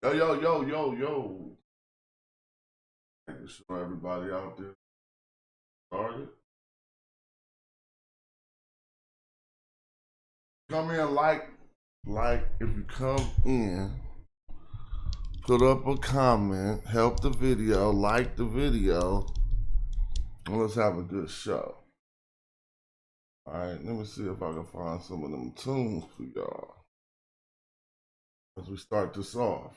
Yo, yo. Making sure everybody out there started. Come in, like if you come in, put up a comment, help the video, like the video, and let's have a good show. All right, let me see if I can find some of them tunes for y'all as we start this off.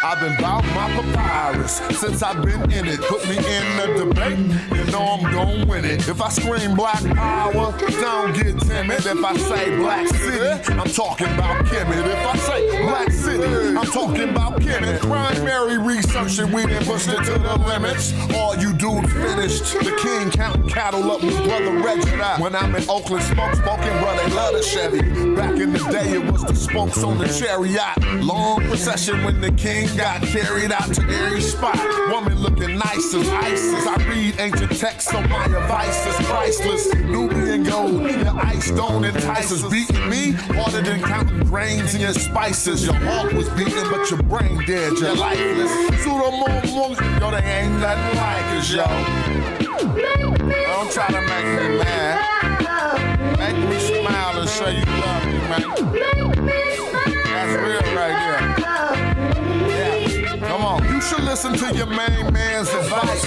I've been bout my papyrus since I've been in it. Put me in the debate, you know I'm gon' win it. If I scream black power, don't get timid. If I say black city, I'm talking about Kemet. If I say black city, I'm talking about Kemet. Primary research and we done pushed it to the limits. All you dudes finished. The king counting cattle up with brother Reggie. When I'm in Oakland, smoking, bro, they love the Chevy. Back in the day, it was the spokes on the chariot. Long procession when the king got carried out to every spot. Woman looking nice as ISIS. I read ancient texts on my advice is priceless. Nubian gold, your ice don't entice us. Beating me harder than counting grains in your spices. Your heart was beating, but your brain dead. You're lifeless. Yo, they ain't nothing like us, yo. Don't try to make me mad. Make me smile and say you love me, man. That's real right there. Come on, you should listen to your main man's advice.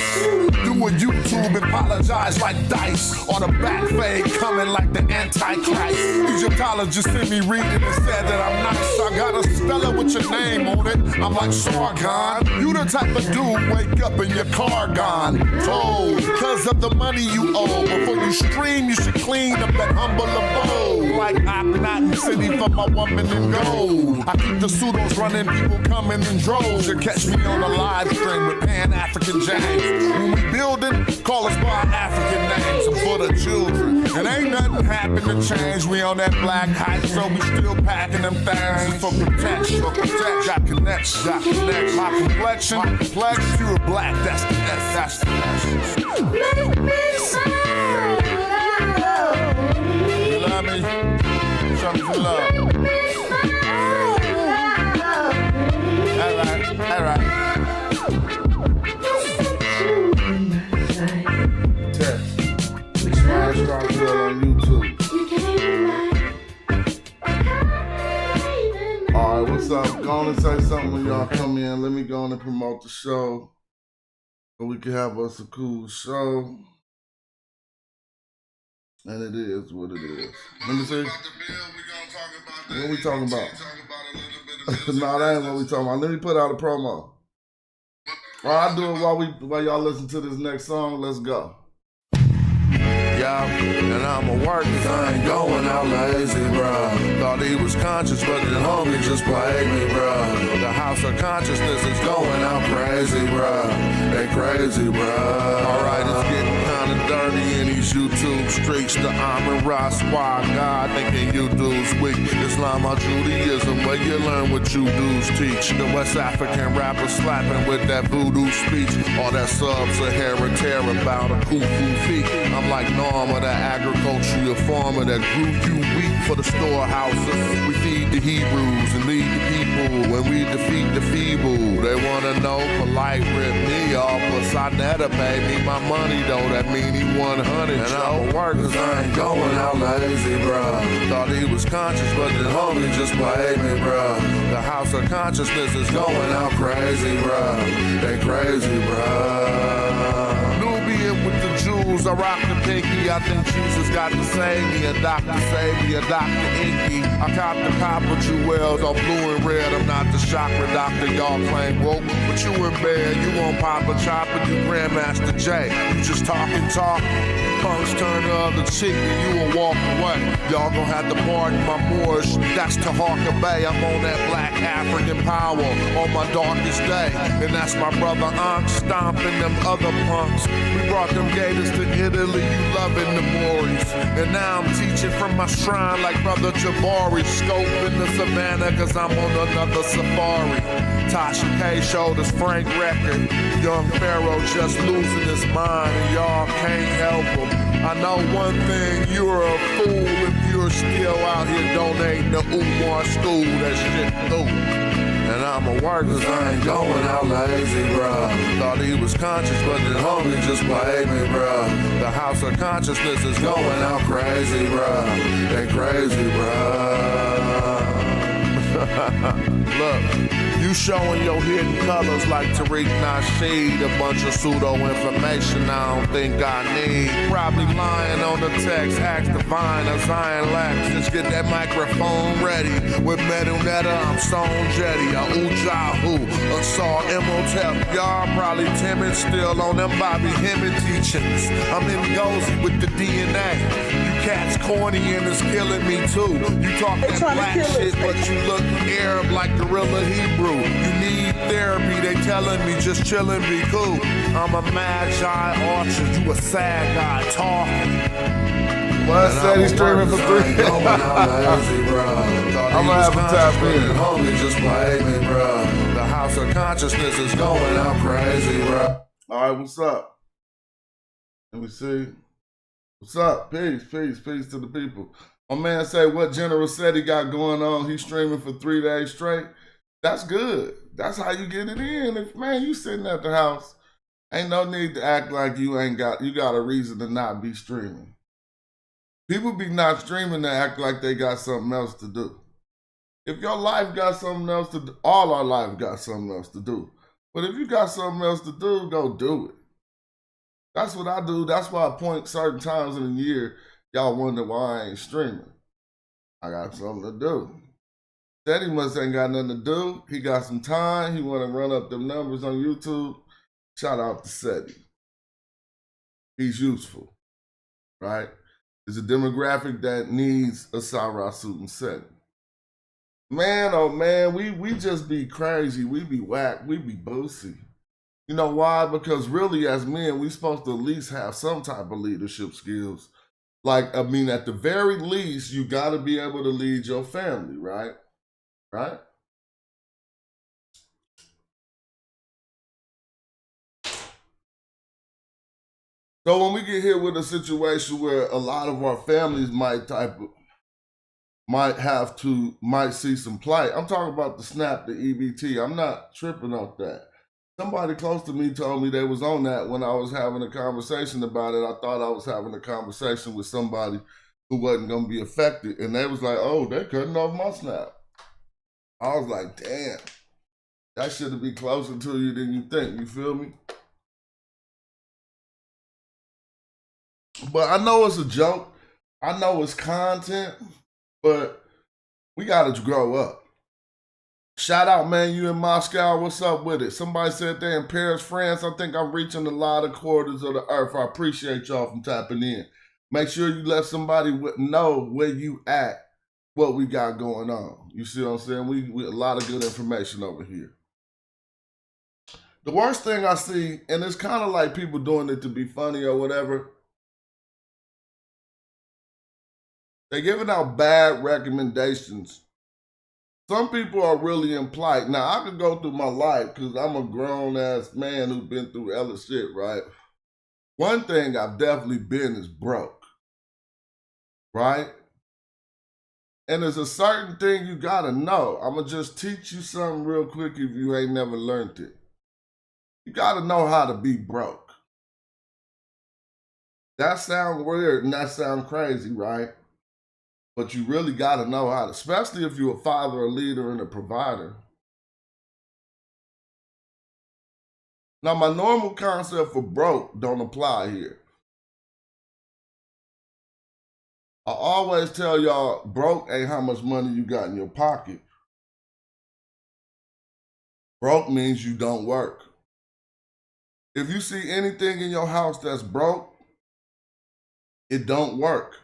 Do a YouTube and apologize like Dice. Or the back fade coming like the Antichrist. Egyptologists sent me reading and said that I'm nice. I got a Stella with your name on it. I'm like Sargon. You the type of dude wake up and your car gone. Told, because of the money you owe. Before you stream, you should clean up that humble abode. Like Akhenaten City for my woman in gold. I keep the pseudos running, people coming in droves. You catch me on a live stream with Pan-African James. When we building, call us by our African names. I'm for the children. And ain't nothing happen to change. We on that black hype, so we still packing them things. For protection, got connects. My complexion, pure black, that's the S, that's the S. You love me? Show me some love. All right. Test. Rockwell on YouTube. All right, what's up? Go on and say something when y'all come in. Let me go on and promote the show so we can have us a cool show. And it is what it is. Let me see. What we talking about? No, that ain't what we talking about. Let me put out a promo. All right, I'll do it while y'all listen to this next song. Let's go. Yeah, and I'ma work 'cause I ain't going out lazy, bruh. Thought he was conscious, but the homie just played me, bruh. The house of consciousness is going out crazy, bruh. They crazy, bruh. Alright, it's getting kinda dirty in these YouTube streets. The Amira squad, God thinking you dudes weak. Islam or Judaism, where you learn what you dudes teach. The West African rapper slapping with that voodoo speech. All that sub-Saharan terror about a kufu feet. I'm like Norma, the agricultural farmer that grew you wheat for the storehouses. We feed the Hebrews and lead the people when we defeat the feeble. They wanna know polite rip me off, but Sonetta paid me my money though. That mean he 100. And I'ma work 'cause I ain't going out lazy, bruh. Thought he was conscious, but the homie just played me, bruh. The house of consciousness is going out crazy, bruh. They crazy, bruh. Nubian with the jewels, I rock the pinky. I think Jesus got to save me. A doctor save me, a doctor inky. I cop the copper jewels on blue and red. I'm not the chakra doctor y'all claim woke, but you in bed. You won't pop a chopper, you Grandmaster J. You just talk. Punks turn the other cheek and you will walk away. Y'all gon' have to pardon my Moorish. That's Taharka Bay. I'm on that black African power on my darkest day. And that's my brother Ankh stomping them other punks. We brought them gators to Italy, you loving the Morris. And now I'm teaching from my shrine like Brother Jabari. Scoping the savannah cause I'm on another safari. Tasha K showed us Frank record. Young Pharaoh just losing his mind and y'all can't help him. I know one thing, you're a fool if you're still out here donating to Umar school. That shit cool. And I'm a work cause I ain't going out lazy, bruh. Thought he was conscious, but the homie just played me, bruh. The house of consciousness is going out crazy, bruh. They crazy, bruh. Look, you showing your hidden colors like Tariq Nasheed. A bunch of pseudo information I don't think I need. Probably lying on the text, ask Divine or Zion Lax. Just get that microphone ready. With Metal Netta, I'm Stone Jetty. A Ujahu, a Saw Imhotep. Y'all probably timid still on them Bobby Hemmett teachings. I'm in Gozy with the DNA. You cats corny and it's killing me too. You talk that black shit, but you look Arab like Gorilla Hebrew. You need therapy, they telling me just chillin', be cool. I'm a magi orchard, you a sad guy talking. Well, I said he's streaming for 3. I'm gonna have to tap in. Homie just played me, bro. The house of consciousness is going out crazy, bro. All right, what's up? Let me see. What's up? Peace to the people. My man say what General said he got going on. He's streaming for 3 days straight. That's good. That's how you get it in. If man, you sitting at the house, ain't no need to act like you got a reason to not be streaming. People be not streaming to act like they got something else to do. If your life got something else to do, all our life got something else to do. But if you got something else to do, go do it. That's what I do. That's why I point certain times in the year, y'all wonder why I ain't streaming. I got something to do. Said he must ain't got nothing to do. He got some time. He want to run up them numbers on YouTube. Shout out to Seti. He's useful, right? It's a demographic that needs a Sarah suit and Seti. Man, oh man, we just be crazy. We be whack. We be boosie. You know why? Because really, as men, we supposed to at least have some type of leadership skills. Like, I mean, at the very least, you got to be able to lead your family, right? Right? So when we get hit with a situation where a lot of our families might see some plight, I'm talking about the SNAP, the EBT. I'm not tripping off that. Somebody close to me told me they was on that when I was having a conversation about it. I thought I was having a conversation with somebody who wasn't going to be affected. And they was like, oh, they're cutting off my SNAP. I was like, damn, that should be closer to you than you think. You feel me? But I know it's a joke. I know it's content, but we got to grow up. Shout out, man, you in Moscow. What's up with it? Somebody said they're in Paris, France. I think I'm reaching a lot of quarters of the earth. I appreciate y'all from tapping in. Make sure you let somebody know where you at, what we got going on. You see what I'm saying? We a lot of good information over here. The worst thing I see, and it's kind of like people doing it to be funny or whatever, they're giving out bad recommendations. Some people are really in plight. Now, I could go through my life because I'm a grown-ass man who's been through hella shit, right? One thing I've definitely been is broke, right? And there's a certain thing you got to know. I'm going to just teach you something real quick if you ain't never learned it. You got to know how to be broke. That sounds weird and that sounds crazy, right? But you really got to know how to, especially if you're a father, a leader, and a provider. Now, my normal concept for broke don't apply here. I always tell y'all, broke ain't how much money you got in your pocket. Broke means you don't work. If you see anything in your house that's broke, it don't work.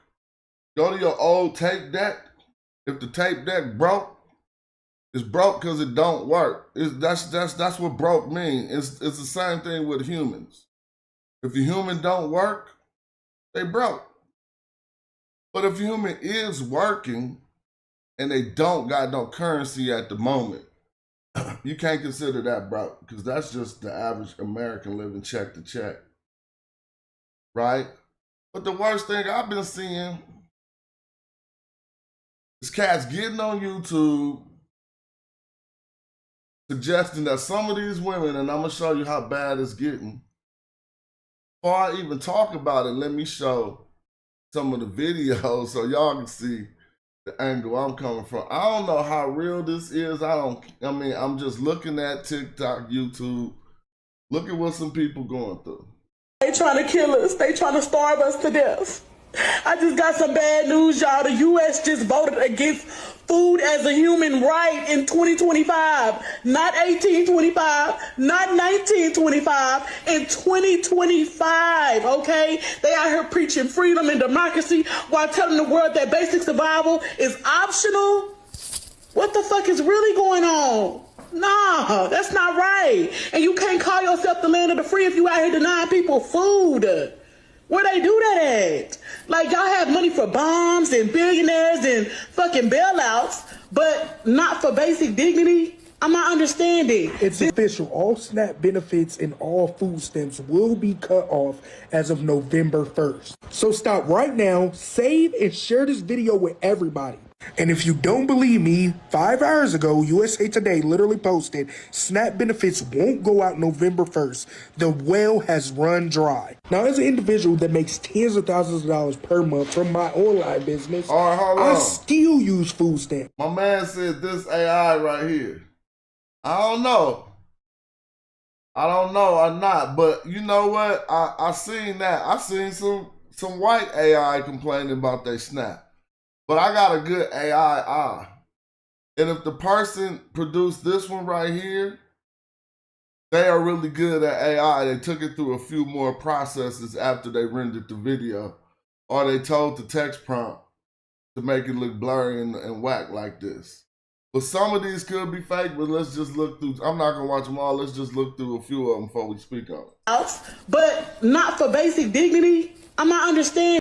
Go to your old tape deck. If the tape deck broke, it's broke because it don't work. That's what broke means. It's the same thing with humans. If a human don't work, they broke. But if a human is working and they don't got no currency at the moment, you can't consider that broke because that's just the average American living check to check, right? But the worst thing I've been seeing is cats getting on YouTube suggesting that some of these women, and I'm gonna show you how bad it's getting. Before I even talk about it, let me show some of the videos so y'all can see the angle I'm coming from. I don't know how real this is. I'm just looking at TikTok, YouTube. Look at what some people going through. They trying to kill us. They trying to starve us to death. I just got some bad news, y'all. The U.S. just voted against food as a human right in 2025. Not 1825, not 1925, in 2025, okay? They out here preaching freedom and democracy while telling the world that basic survival is optional. What the fuck is really going on? Nah, that's not right. And you can't call yourself the land of the free if you out here denying people food. Where they do that at? Like, y'all have money for bombs and billionaires and fucking bailouts, but not for basic dignity? I'm not understanding. It's official. All SNAP benefits and all food stamps will be cut off as of November 1st. So stop right now, save and share this video with everybody. And if you don't believe me, 5 hours ago, USA Today literally posted, SNAP benefits won't go out November 1st. The well has run dry. Now, as an individual that makes tens of thousands of dollars per month from my online business, All right, hold on. I still use food stamps. My man said this AI right here. I don't know or not, but you know what? I seen that. I seen some white AI complaining about their SNAP. But I got a good AI eye. And if the person produced this one right here, they are really good at AI. They took it through a few more processes after they rendered the video. Or they told the text prompt to make it look blurry and whack like this. But some of these could be fake, but let's just look through. I'm not going to watch them all. Let's just look through a few of them before we speak on it. But not for basic dignity? I'm not understanding.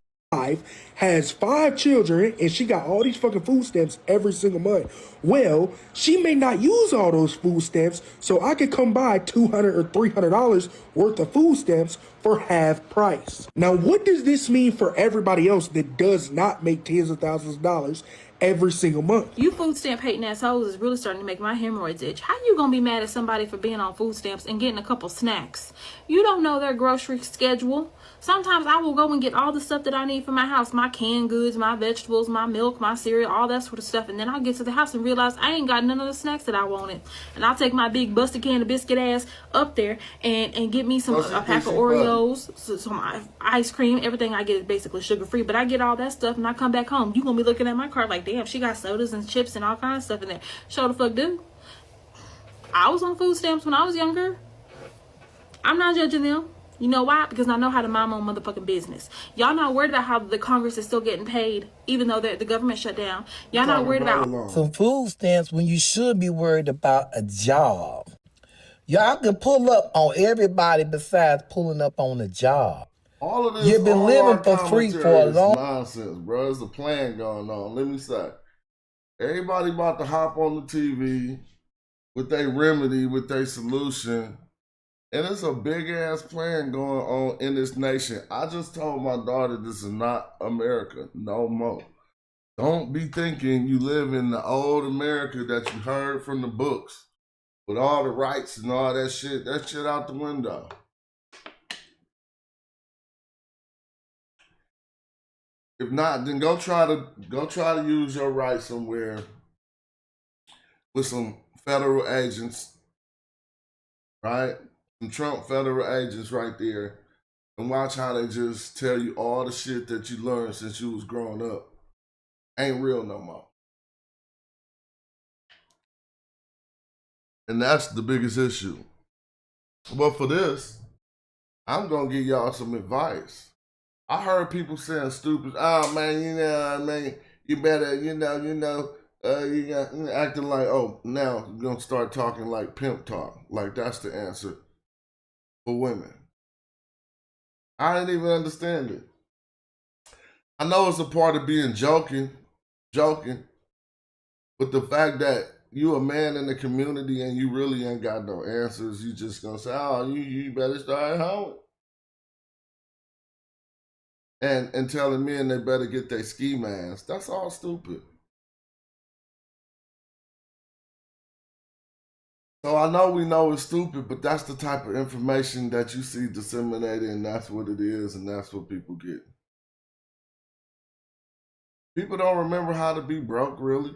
Has 5 children and she got all these fucking food stamps every single month. Well, she may not use all those food stamps, so I could come buy $200 or $300 worth of food stamps for half price. Now, what does this mean for everybody else that does not make tens of thousands of dollars every single month? You food stamp hating assholes is really starting to make my hemorrhoids itch. How you gonna be mad at somebody for being on food stamps and getting a couple snacks? You don't know their grocery schedule. Sometimes I will go and get all the stuff that I need for my house, my canned goods, my vegetables, my milk, my cereal, all that sort of stuff. And then I'll get to the house and realize I ain't got none of the snacks that I wanted. And I'll take my big busted can of biscuit ass up there and get me a pack of Oreos, some ice cream. Everything I get is basically sugar free. But I get all that stuff and I come back home. You gonna be looking at my cart like, damn, she got sodas and chips and all kinds of stuff in there. Show the fuck do. I was on food stamps when I was younger. I'm not judging them. You know why? Because I know how to mind my own motherfucking business. Y'all not worried about how the Congress is still getting paid, even though the government shut down. Y'all not worried about some food stamps when you should be worried about a job. Y'all can pull up on everybody besides pulling up on a job. All of this, you've been living for free for a long nonsense, bro. There's a plan going on. Let me say, everybody about to hop on the TV with their remedy, with their solution. And it's a big ass plan going on in this nation. I just told my daughter this is not America no more. Don't be thinking you live in the old America that you heard from the books with all the rights and all that shit. That shit out the window. If not, then go try to use your rights somewhere with some federal agents, right? Some Trump federal agents right there, and watch how they just tell you all the shit that you learned since you was growing up ain't real no more. And that's the biggest issue. But for this, I'm gonna give y'all some advice. I heard people saying stupid, oh man, you better, acting like, oh, now you're gonna start talking like pimp talk. Like that's the answer for women. I didn't even understand it. I know it's a part of being joking, but the fact that you a man in the community and you really ain't got no answers, you just gonna say, oh, you better start home. And telling men they better get their ski masks. That's all stupid. So I know we know it's stupid, but that's the type of information that you see disseminated, and that's what it is, and that's what people get. People don't remember how to be broke, really.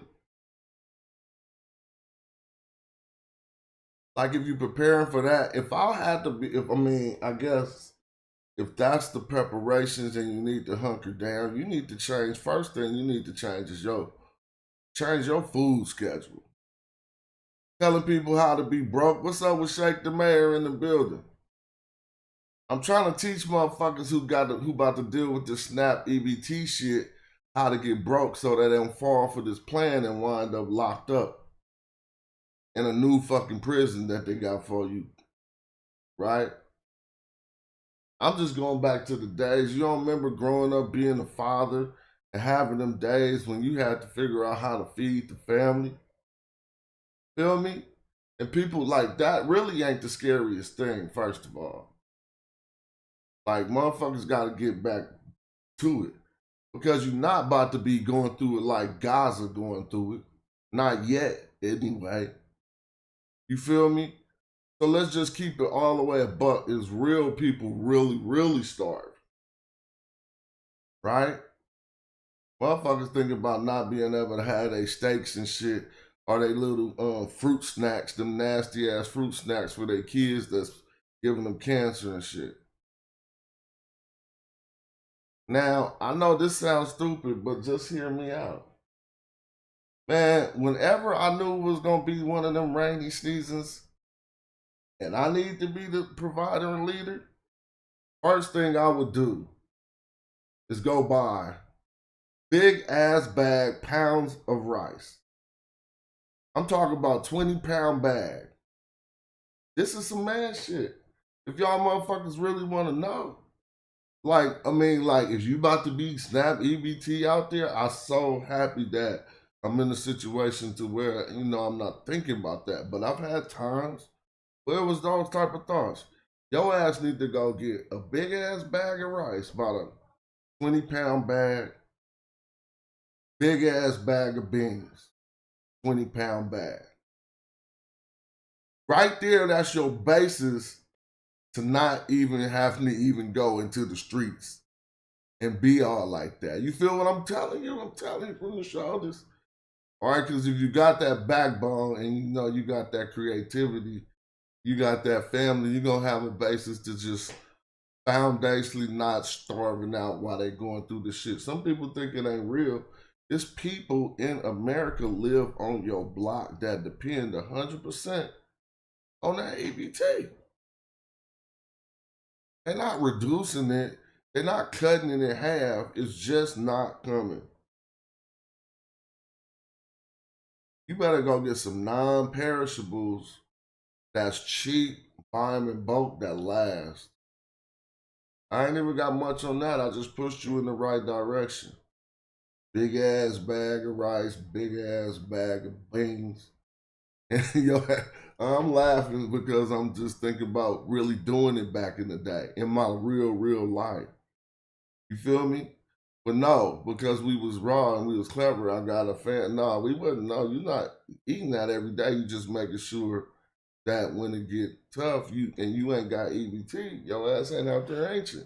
Like if you're preparing for that, I guess if that's the preparations and you need to hunker down, you need to change. First thing you need to change is change your food schedule. Telling people how to be broke. What's up with Shake the Mayor in the building? I'm trying to teach motherfuckers who about to deal with this SNAP EBT shit how to get broke so that they don't fall for this plan and wind up locked up in a new fucking prison that they got for you. Right? I'm just going back to the days. You don't remember growing up being a father and having them days when you had to figure out how to feed the family? Feel me? And people like that really ain't the scariest thing, first of all. Like, motherfuckers got to get back to it. Because you're not about to be going through it like Gaza going through it. Not yet, anyway. You feel me? So let's just keep it all the way a buck. Is real people really, really starve? Right? Motherfuckers think about not being able to have their steaks and shit, or they little fruit snacks, them nasty ass fruit snacks for their kids that's giving them cancer and shit. Now, I know this sounds stupid, but just hear me out. Man, whenever I knew it was going to be one of them rainy seasons, and I need to be the provider and leader, first thing I would do is go buy big ass bag pounds of rice. I'm talking about 20-pound bag. This is some man shit. If y'all motherfuckers really want to know. Like, if you about to be SNAP EBT out there, I'm so happy that I'm in a situation to where, I'm not thinking about that. But I've had times where it was those type of thoughts. Your ass need to go get a big ass bag of rice, about a 20-pound bag, big ass bag of beans, 20-pound bag. Right there, that's your basis to not even having to even go into the streets and be all like that. You feel what I'm telling you? I'm telling you from the shoulders. All right, because if you got that backbone and you got that creativity, you got that family, you're going to have a basis to just foundationally not starving out while they going through the shit. Some people think it ain't real. It's people in America live on your block that depend 100% on that EBT. They're not reducing it. They're not cutting it in half. It's just not coming. You better go get some non-perishables that's cheap, buy them in bulk that last. I ain't even got much on that. I just pushed you in the right direction. Big ass bag of rice, big ass bag of beans. And I'm laughing because I'm just thinking about really doing it back in the day, in my real life. You feel me? But no, because we was raw and we was clever, I got a fan. No, we wouldn't. No, you're not eating that every day. You just making sure that when it get tough, you ain't got EBT, your ass ain't out there, ain't you?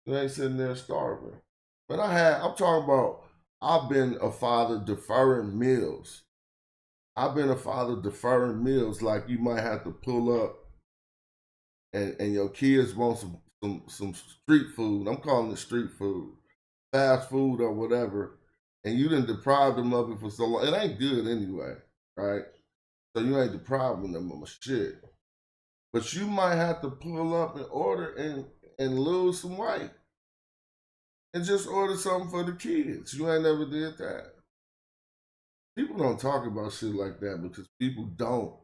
You ain't sitting there starving. But I'm talking about, I've been a father deferring meals. I've been a father deferring meals, like you might have to pull up and your kids want some street food. I'm calling it street food, fast food or whatever, and you didn't deprive them of it for so long. It ain't good anyway, right? So you ain't depriving them of shit. But you might have to pull up and order and lose some weight. And just order something for the kids. You ain't never did that. People don't talk about shit like that because people don't.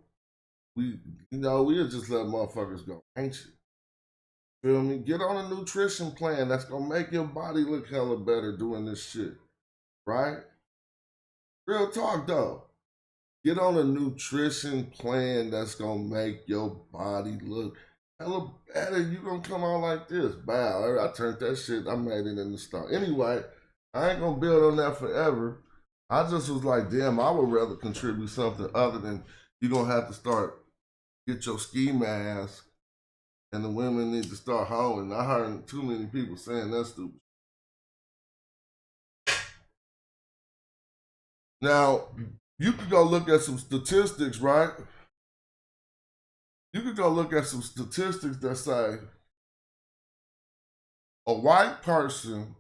We'll just let motherfuckers go, ain't you? Feel me? Get on a nutrition plan that's gonna make your body look hella better doing this shit, right? Real talk though. Get on a nutrition plan that's gonna make your body look hella better. You gonna come out like this. Bow. I turned that shit, I made it in the store. Anyway, I ain't gonna build on that forever. I just was like, damn, I would rather contribute something other than you're gonna have to start, get your ski mask, and the women need to start hoeing. I heard too many people saying that stupid. Now, you could go look at some statistics, right? You could go look at some statistics that say a white person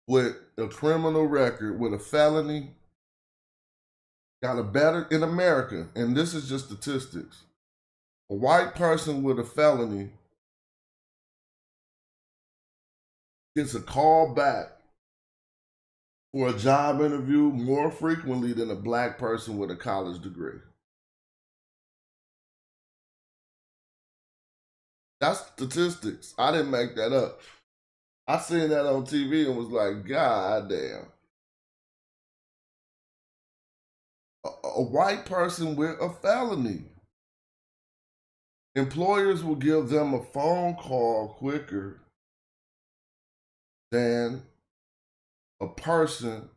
with a criminal record, with a felony, got a better, in America, and this is just statistics, a white person with a felony gets a call back for a job interview more frequently than a black person with a college degree. That's statistics. I didn't make that up. I seen that on TV and was like, God damn. A white person with a felony. Employers will give them a phone call quicker than a person.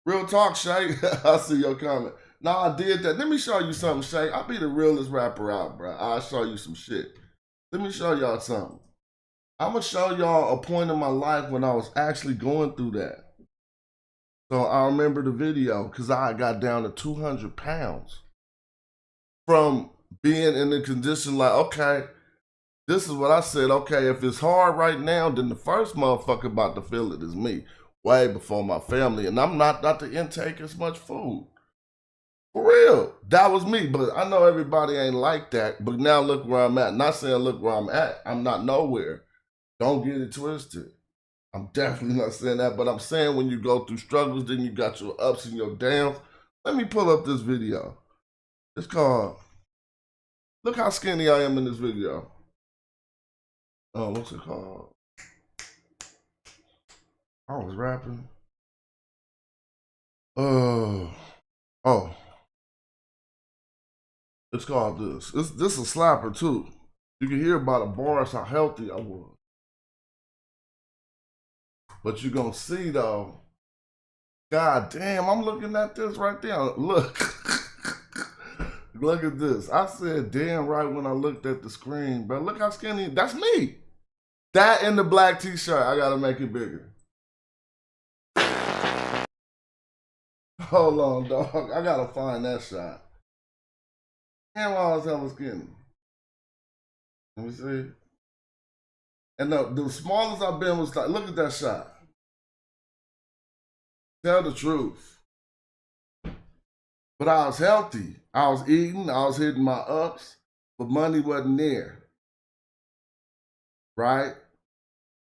Real talk, Shay. I see your comment. No, I did that. Let me show you something, Shay. I'll be the realest rapper out, bro. I'll show you some shit. Let me show y'all something. I'm going to show y'all a point in my life when I was actually going through that. So I remember the video because I got down to 200 pounds from being in the condition like, okay, this is what I said. Okay, if it's hard right now, then the first motherfucker about to feel it is me. Way before my family. And I'm not to intake as much food. For real. That was me. But I know everybody ain't like that. But now look where I'm at. Not saying look where I'm at. I'm not nowhere. Don't get it twisted. I'm definitely not saying that. But I'm saying when you go through struggles, then you got your ups and your downs. Let me pull up this video. It's called, look how skinny I am in this video. Oh, what's it called? I was rapping. Oh. It's called this. This is a slapper too. You can hear by the bars how healthy I was. But you're gonna see though, God damn, I'm looking at this right there. Look. Look at this. I said damn right when I looked at the screen, bro. Look how skinny, that's me. That in the black t-shirt, I gotta make it bigger. Hold on, dog. I gotta find that shot. Damn, I was hella skinny. Let me see. And the smallest I've been was like, look at that shot. Tell the truth. But I was healthy. I was eating, I was hitting my ups, but money wasn't there. Right?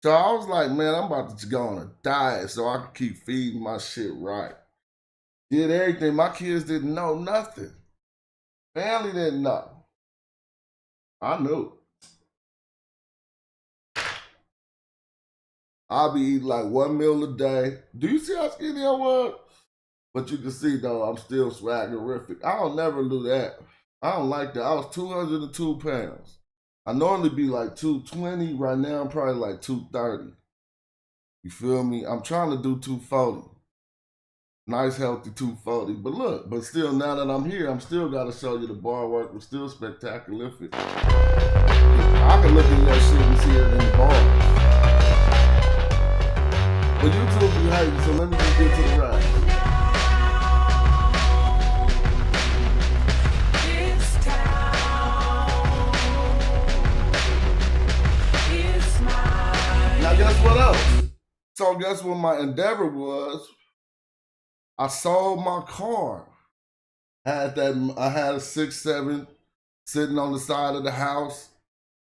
So I was like, man, I'm about to go on a diet so I can keep feeding my shit right. Did everything. My kids didn't know nothing. Family didn't know. I knew. I'll be eating like 1 meal a day. Do you see how skinny I was? But you can see though, I'm still swaggerific. I don't never do that. I don't like that. I was 202 pounds. I normally be like 220. Right now, I'm probably like 230. You feel me? I'm trying to do 240. Nice, healthy 240. But look, but still, now that I'm here, I'm still got to show you the bar work was still spectacular. I can look at that shit and see it in the bar. But YouTube be hating, so let me just get to the ride. Now guess what else? So guess what my endeavor was? I sold my car. I had a 6.7 sitting on the side of the house.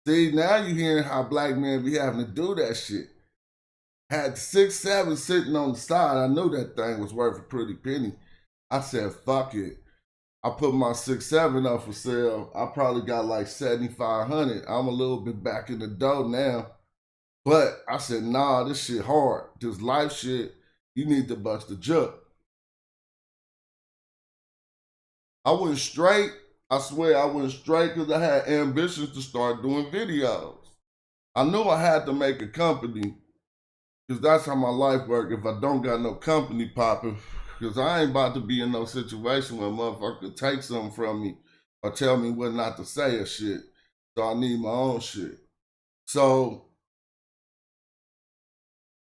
See, now you hearing how black men be having to do that shit. Had 6.7 sitting on the side. I knew that thing was worth a pretty penny. I said, fuck it. I put my 6.7 up for sale. I probably got like 7,500. I'm a little bit back in the dough now. But I said, nah, this shit hard. This life shit, you need to bust the jug. I went straight. I swear I went straight because I had ambitions to start doing videos. I knew I had to make a company because that's how my life works. If I don't got no company popping, because I ain't about to be in no situation where a motherfucker take something from me or tell me what not to say or shit. So I need my own shit. So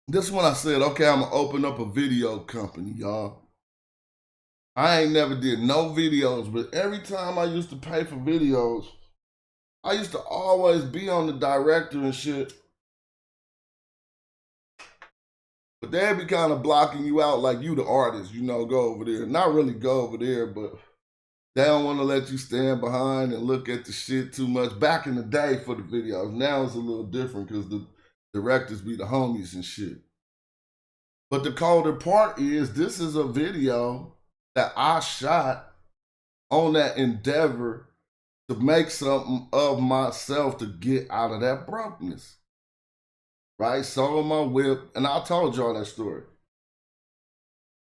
this is when I said, okay, I'm gonna open up a video company, y'all. I ain't never did no videos, but every time I used to pay for videos, I used to always be on the director and shit. But they'd be kind of blocking you out like you the artist, you know, go over there. Not really go over there, but they don't want to let you stand behind and look at the shit too much. Back in the day for the videos. Now it's a little different because the directors be the homies and shit. But the colder part is this is a video that I shot on that endeavor to make something of myself to get out of that brokenness. Right? Sold my whip, and I told y'all that story.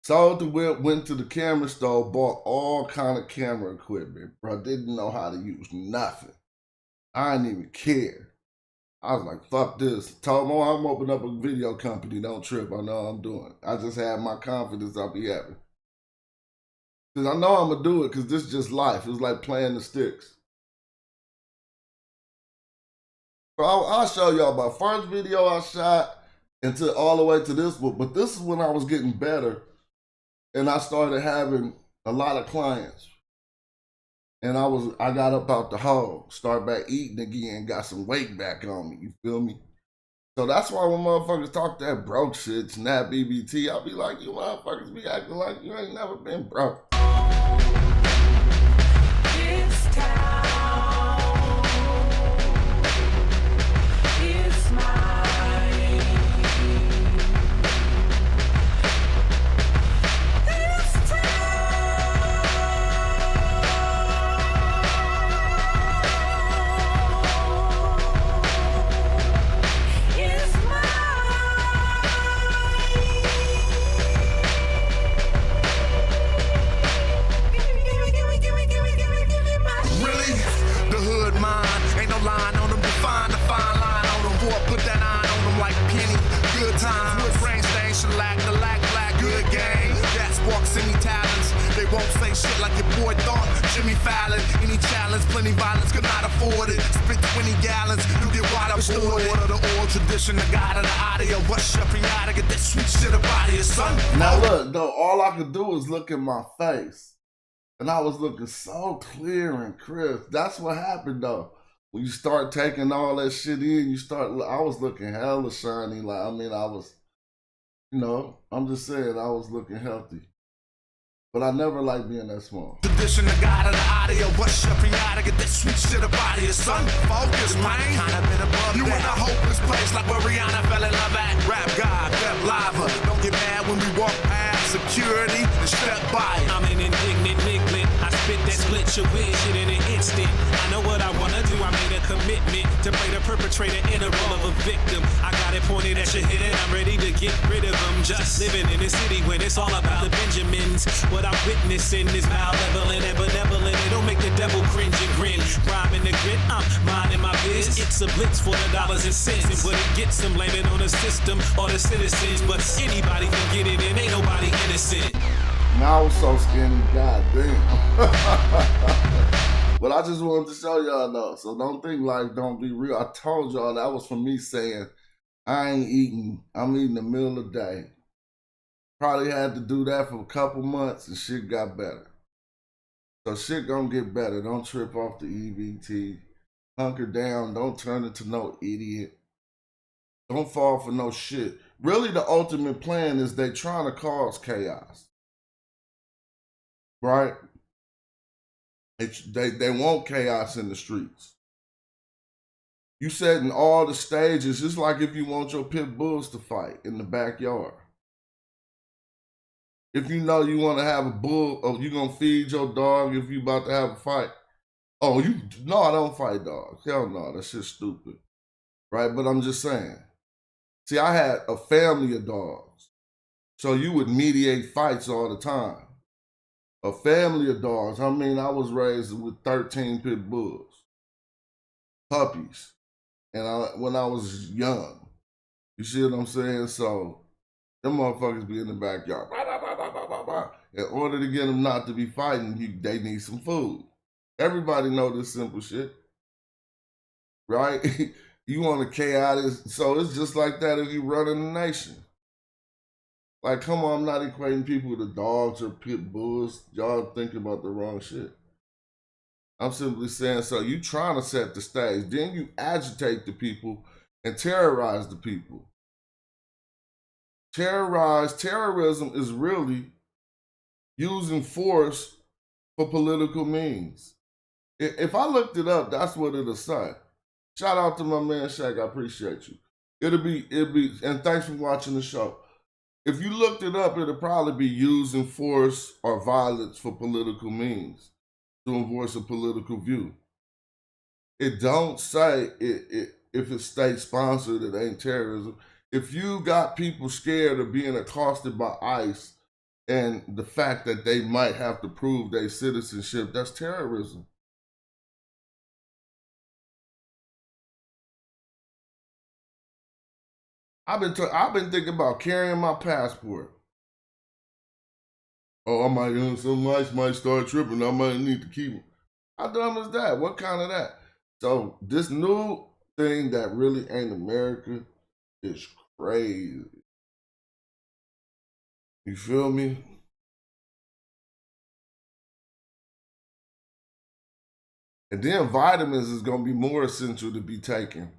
Sold the whip, went to the camera store, bought all kind of camera equipment. Bro, didn't know how to use nothing. I didn't even care. I was like, fuck this. Told them, I'm opening up a video company. Don't trip. I know what I'm doing. I just had my confidence. I'll be happy. Because I know I'm going to do it because this is just life. It's like playing the sticks. So I'll show y'all my first video I shot until all the way to this one. But this is when I was getting better. And I started having a lot of clients. And I got up out the hole, started back eating again, got some weight back on me, you feel me? So that's why when motherfuckers talk that broke shit, snap EBT, I'll be like, you motherfuckers be acting like you ain't never been broke. This town is mine. This town is Really? The hood mine. Ain't no line on them. Define the fine line on them. Boy, put that iron on them like penny. Good times. Wood grain stain, shellac, the lack, black, good game. That's walks any talents. They won't say shit like your boy thought. Jimmy Fallon. Any challenge, plenty violence, could not afford it. Spit 20 gallons. You get what I poured it. Order the oral tradition, the god of the audio. Rush up and gotta get that sweet shit up out of here, son. Now look, though, all I could do was look at my face. And I was looking so clear and crisp. That's what happened, though. When you start taking all that shit in, I was looking hella shiny. Like, I mean, I was, you know, I'm just saying I was looking healthy. But I never liked being that small. Tradition, the god of the audio. Rush up and gotta get that sweet shit up out of here, son. Focus, man. Kinda been above you that. In a hopeless place like where Rihanna fell in love at. Rap God, rap lava. Don't get mad when we walk past security and step by it. I'm an indignant niglet. I spit that split your wig shit in an instant. I know what I wanna do. I made a commitment to play the perpetrator in the role of a victim. I got it pointed at your head and I'm ready to get rid of them. Just living in a city when it's all about the Benjamins. What I'm witnessing is malevolent and benevolent. It don't make the devil cringe and grin. Rhyming the grit, I'm minding my biz. It's a blitz for the dollars and cents. And what it gets, I'm blaming on the system or the citizens. But anybody can get it and ain't nobody innocent. Now I was so skinny, goddamn. But I just wanted to show y'all though. So don't think life don't be real. I told y'all that was for me saying, I ain't eating. I'm eating the middle of the day. Probably had to do that for a couple months and shit got better. So shit gonna get better. Don't trip off the EBT. Hunker down. Don't turn into no idiot. Don't fall for no shit. Really, the ultimate plan is they trying to cause chaos. Right? They want chaos in the streets. You setting all the stages, just like if you want your pit bulls to fight in the backyard. If you know you want to have a bull, or you gonna feed your dog if you about to have a fight. Oh, no, I don't fight dogs. Hell no, that shit's stupid. Right? But I'm just saying. See, I had a family of dogs. So you would mediate fights all the time. A family of dogs. I mean, I was raised with 13 pit bulls. Puppies. And when I was young. You see what I'm saying? So them motherfuckers be in the backyard. Bah, bah, bah, bah, bah, bah, bah. In order to get them not to be fighting, they need some food. Everybody know this simple shit. Right? You want to chaotic. So it's just like that if you running a nation. Like, come on, I'm not equating people to dogs or pit bulls. Y'all thinking about the wrong shit. I'm simply saying, so you trying to set the stage. Then you agitate the people and terrorize the people. Terrorism is really using force for political means. If I looked it up, that's what it'll say. Shout out to my man Shaq, I appreciate you. It'll be, and thanks for watching the show. If you looked it up, it'll probably be using force or violence for political means to enforce a political view. It don't say if it's state sponsored, it ain't terrorism. If you got people scared of being accosted by ICE and the fact that they might have to prove their citizenship, that's terrorism. I've been thinking about carrying my passport. Oh, I might, some ICE might start tripping. I might need to keep it. How dumb is that? What kind of that? So this new thing that really ain't America is crazy. You feel me? And then vitamins is gonna be more essential to be taken.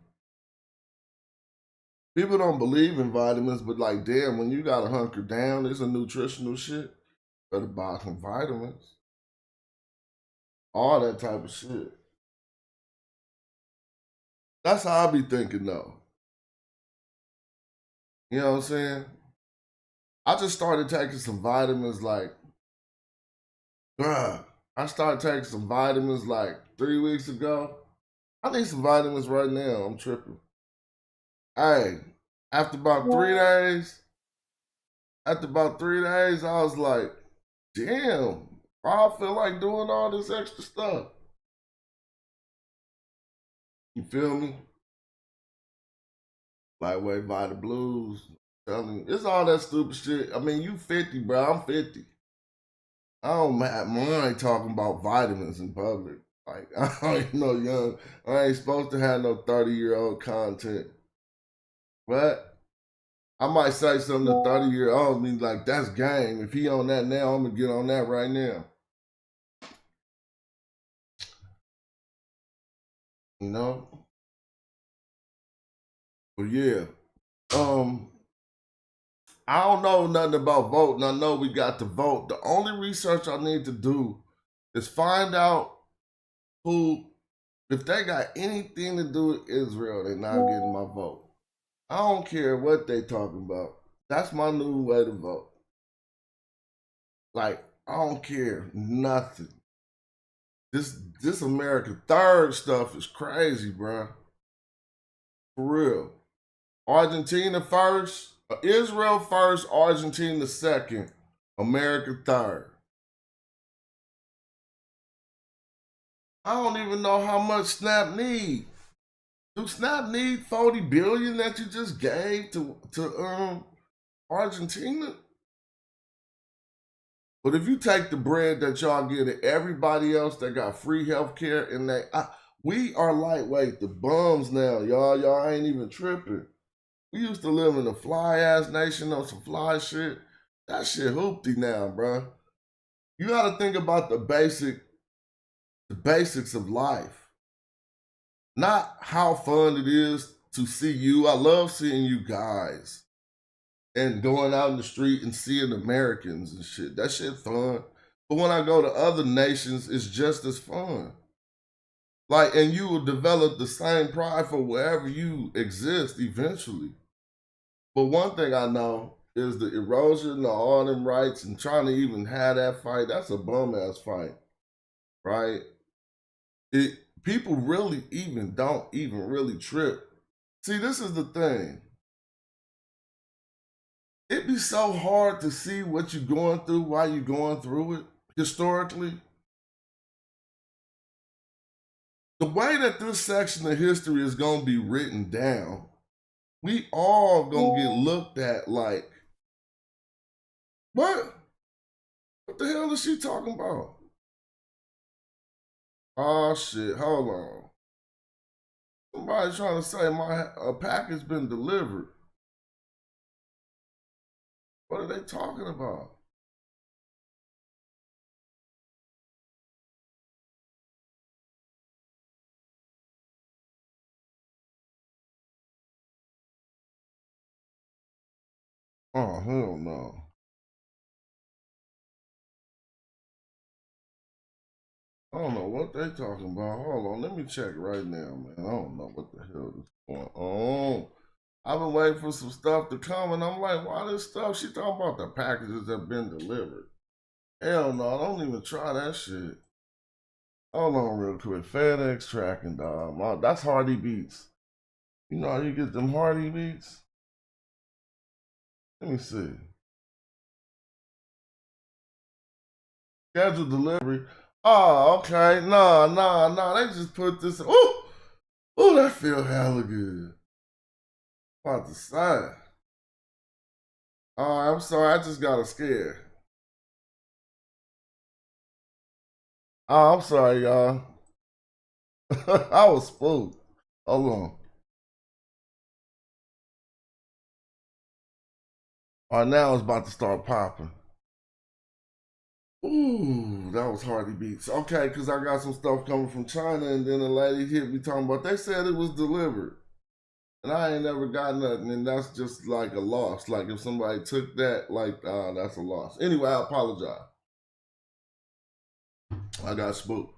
People don't believe in vitamins, but like, damn, when you gotta hunker down, it's a nutritional shit. Better buy some vitamins. All that type of shit. That's how I be thinking though. You know what I'm saying? I just started taking some vitamins like, I started taking some vitamins like 3 weeks ago. I need some vitamins right now. I'm tripping. Hey, after about 3 days, I was like, damn, I feel like doing all this extra stuff. You feel me? Lightweight Vita Blues. Telling you, it's all that stupid shit. I mean, you 50, bro. I'm 50. I don't mind talking about vitamins in public. Like, I ain't no young. I ain't supposed to have no 30-year-old content. But I might say something to 30-year-old, mean like, that's game. If he on that now, I'm gonna get on that right now. You know? But yeah. I don't know nothing about voting. I know we got to vote. The only research I need to do is find out who, if they got anything to do with Israel, they're not getting my vote. I don't care what they talking about. That's my new way to vote. Like, I don't care nothing. This America Third stuff is crazy, bro. For real. Argentina first, Israel first, Argentina second, America third. I don't even know how much Snap need. Do Snap need 40 billion that you just gave to Argentina? But if you take the bread that y'all give to everybody else that got free health care, and we are lightweight, the bums now, y'all. Y'all ain't even tripping. We used to live in a fly-ass nation on some fly shit. That shit hoopty now, bro. You gotta think about the basics of life. Not how fun it is to see you. I love seeing you guys. And going out in the street and seeing Americans and shit. That shit fun. But when I go to other nations, it's just as fun. Like, and you will develop the same pride for wherever you exist eventually. But one thing I know, is the erosion of all them rights and trying to even have that fight. That's a bum ass fight, right? People really don't even really trip. See, this is the thing. It'd be so hard to see what you're going through while you're going through it historically. The way that this section of history is going to be written down, we all going to get looked at like, what? What the hell is she talking about? Oh shit, hold on. Somebody's trying to say a package been delivered. What are they talking about? Oh, hell no. I don't know what they talking about. Hold on, let me check right now, man. I don't know what the hell is going on. I've been waiting for some stuff to come, and I'm like, why this stuff? She talking about the packages that been delivered. Hell no, don't even try that shit. Hold on real quick. FedEx tracking, dog. That's Hardy Beats. You know how you get them Hardy Beats? Let me see. Scheduled delivery. Oh, okay. No. They just put this. Ooh, that feel hella good. About to say. Oh, I'm sorry. I just got a scare. Oh, I'm sorry, y'all. I was spooked. Hold on. All right, now it's about to start popping. Ooh, that was Hardy Beats. Okay, because I got some stuff coming from China, and then a lady hit me talking about, they said it was delivered. And I ain't never got nothing, and that's just like a loss. Like if somebody took that, like, that's a loss. Anyway, I apologize. I got spooked.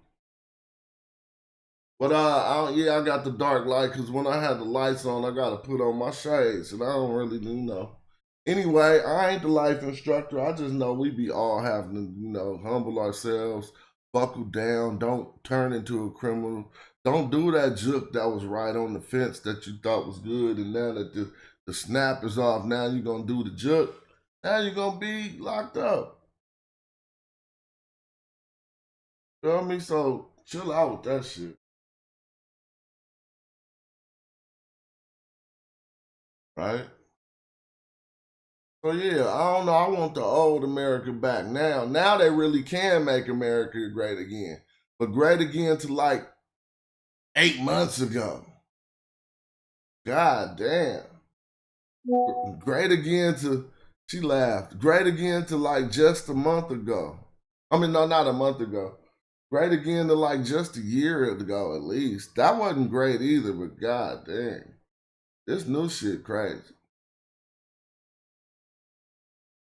But I got the dark light because when I had the lights on, I got to put on my shades, and I don't really know. Anyway, I ain't the life instructor. I just know we be all having to, humble ourselves, buckle down, don't turn into a criminal. Don't do that juke that was right on the fence that you thought was good, and now that the snap is off, now you're going to do the juke. Now you're going to be locked up. Feel me? So chill out with that shit. Right? So yeah, I don't know. I want the old America back now. Now they really can make America great again. But great again to like 8 months ago. God damn. Great again to, she laughed. Great again to like just a month ago. I mean, no, not a month ago. Great again to like just a year ago at least. That wasn't great either, but god dang. This new shit crazy.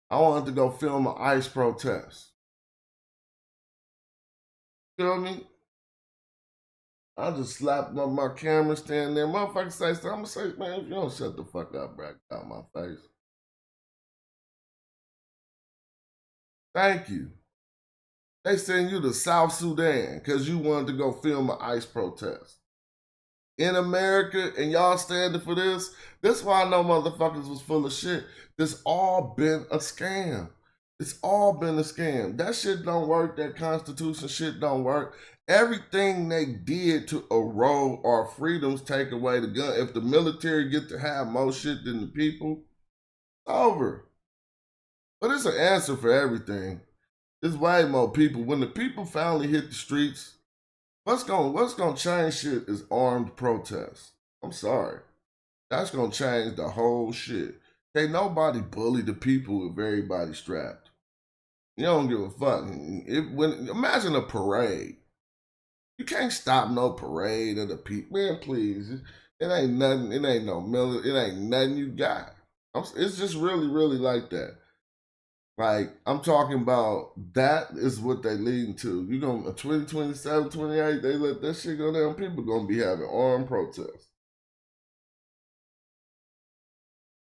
I wanted to go film an ICE protest. Feel me? I just slapped up my camera stand there. Motherfucker say something. I'm gonna say, man, if you don't shut the fuck up, bro, out my face. Thank you. They send you to South Sudan because you wanted to go film an ICE protest. In America, and y'all standing for this, this why I know motherfuckers was full of shit. This all been a scam. It's all been a scam. That shit don't work. That Constitution shit don't work. Everything they did to erode our freedoms, take away the gun. If the military get to have more shit than the people, it's over. But it's an answer for everything. There's way more people. When the people finally hit the streets, what's gonna change shit is armed protests. I'm sorry. That's gonna change the whole shit. Can't nobody bully the people if everybody strapped. You don't give a fuck. Imagine a parade. You can't stop no parade of the people. Man, please. It ain't nothing. It ain't no military. It ain't nothing you got. It's just really, really like that. Like, I'm talking about that is what they leading to. You gonna 2027, 28, they let that shit go down. People gonna be having armed protests.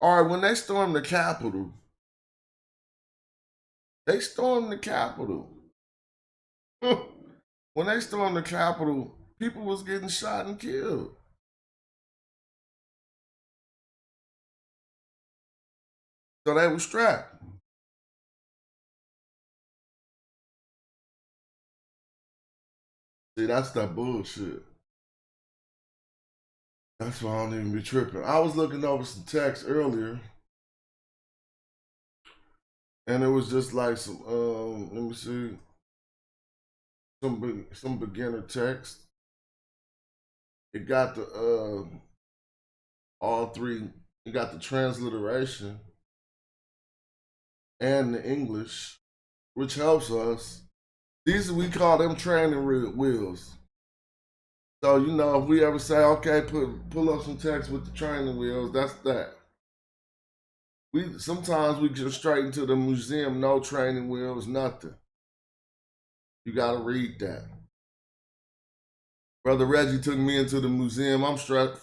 All right, when they stormed the Capitol, They stormed the Capitol. When they stormed the Capitol, people was getting shot and killed. So they were strapped. See, that's that bullshit. That's why I don't even be tripping. I was looking over some text earlier, and it was just like some let me see, some beginner text. It got the all three. It got the transliteration and the English, which helps us. These we call them training wheels. So you know, if we ever say, okay, pull up some text with the training wheels, that's that. We sometimes we just straight into the museum, no training wheels, nothing. You gotta read that. Brother Reggie took me into the museum. I'm straight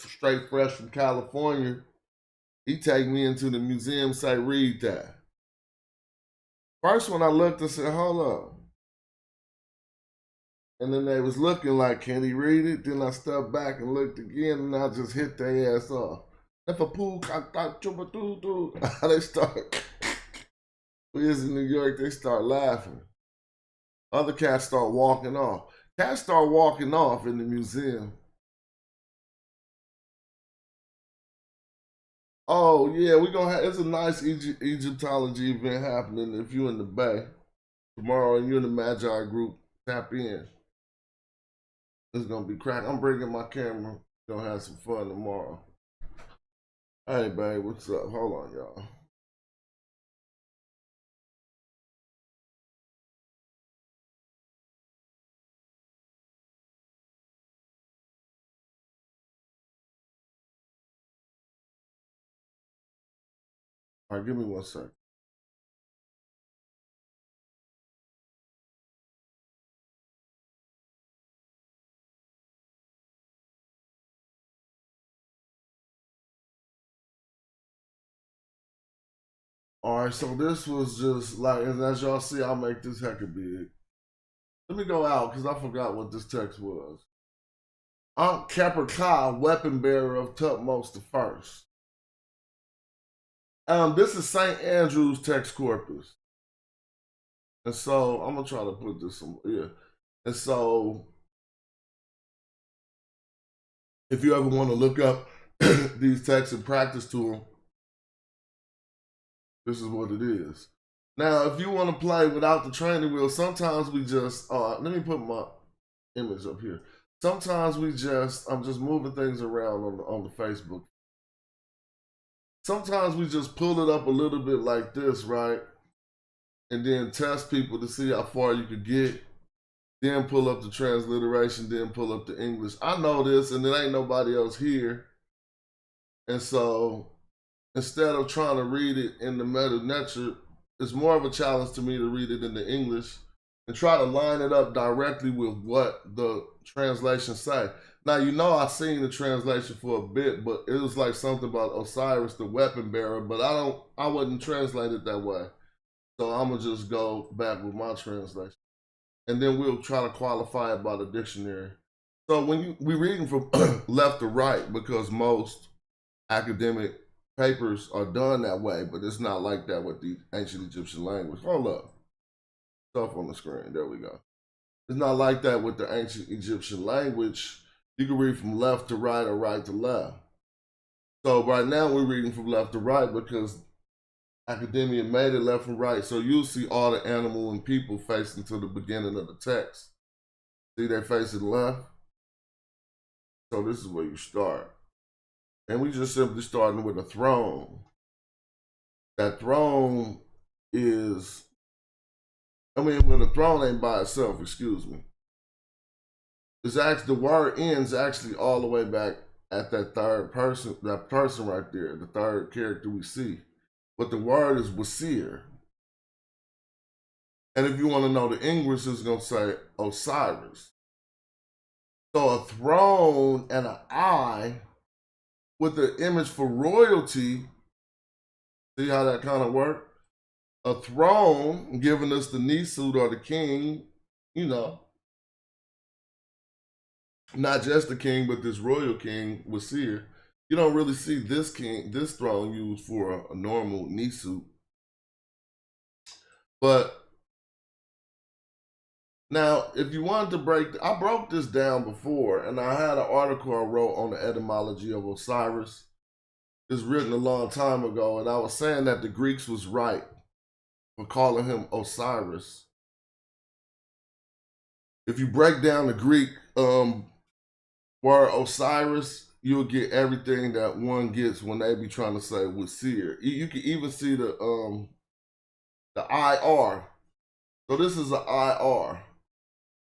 fresh from California. He take me into the museum, say, read that. First when I looked, I said, hold up. And then they was looking like, can he read it? Then I stepped back and looked again, and I just hit their ass off. If a pool, they start. We was in New York, they start laughing. Other cats start walking off. Cats start walking off in the museum. Oh yeah, we gonna have. It's a nice Egyptology event happening. If you in the Bay tomorrow and you in the Magi group, tap in. It's gonna be crack. I'm bringing my camera. Gonna have some fun tomorrow. Hey, babe, what's up? Hold on, y'all. All right, give me 1 second. All right, so this was just like, and as y'all see, I'll make this hecka big. Let me go out because I forgot what this text was. Aunt Caprica, weapon bearer of Tutmos the First. This is St. Andrew's text corpus. And so I'm gonna try to put this some And so if you ever want to look up these texts and practice to them, this is what it is. Now, if you want to play without the training wheel, sometimes we just let me put my image up here. Sometimes I'm just moving things around on the Facebook. Sometimes we just pull it up a little bit like this, right? And then test people to see how far you could get. Then pull up the transliteration, then pull up the English. I know this, and there ain't nobody else here. And so instead of trying to read it in the Meta Nature, it's more of a challenge to me to read it in the English and try to line it up directly with what the translation say. Now, you know, I've seen the translation for a bit, but it was like something about Osiris, the weapon bearer, but I wouldn't translate it that way. So I'm gonna just go back with my translation. And then we'll try to qualify it by the dictionary. So when we're reading from left to right, because most academic papers are done that way, but it's not like that with the ancient Egyptian language. Hold up. Stuff on the screen. There we go. It's not like that with the ancient Egyptian language. You can read from left to right or right to left. So right now we're reading from left to right because academia made it left and right. So you'll see all the animal and people facing to the beginning of the text. See, they're facing left. So this is where you start. And we just simply starting with a throne. That throne is, the throne ain't by itself, excuse me. It's actually, the word ends actually all the way back at that third person, that person right there, the third character we see. But the word is Wasir. And if you want to know the English, it's going to say Osiris. So a throne and an eye with the image for royalty. See how that kind of works? a throne, giving us the Nisut or the king, you know, not just the king, but this royal king, Wasir. You don't really see this throne used for a normal Nisut. But now, if you wanted to I broke this down before, and I had an article I wrote on the etymology of Osiris. It's written a long time ago, and I was saying that the Greeks was right for calling him Osiris. If you break down the Greek word Osiris, you'll get everything that one gets when they be trying to say Wasir. You can even see the IR. So this is an IR.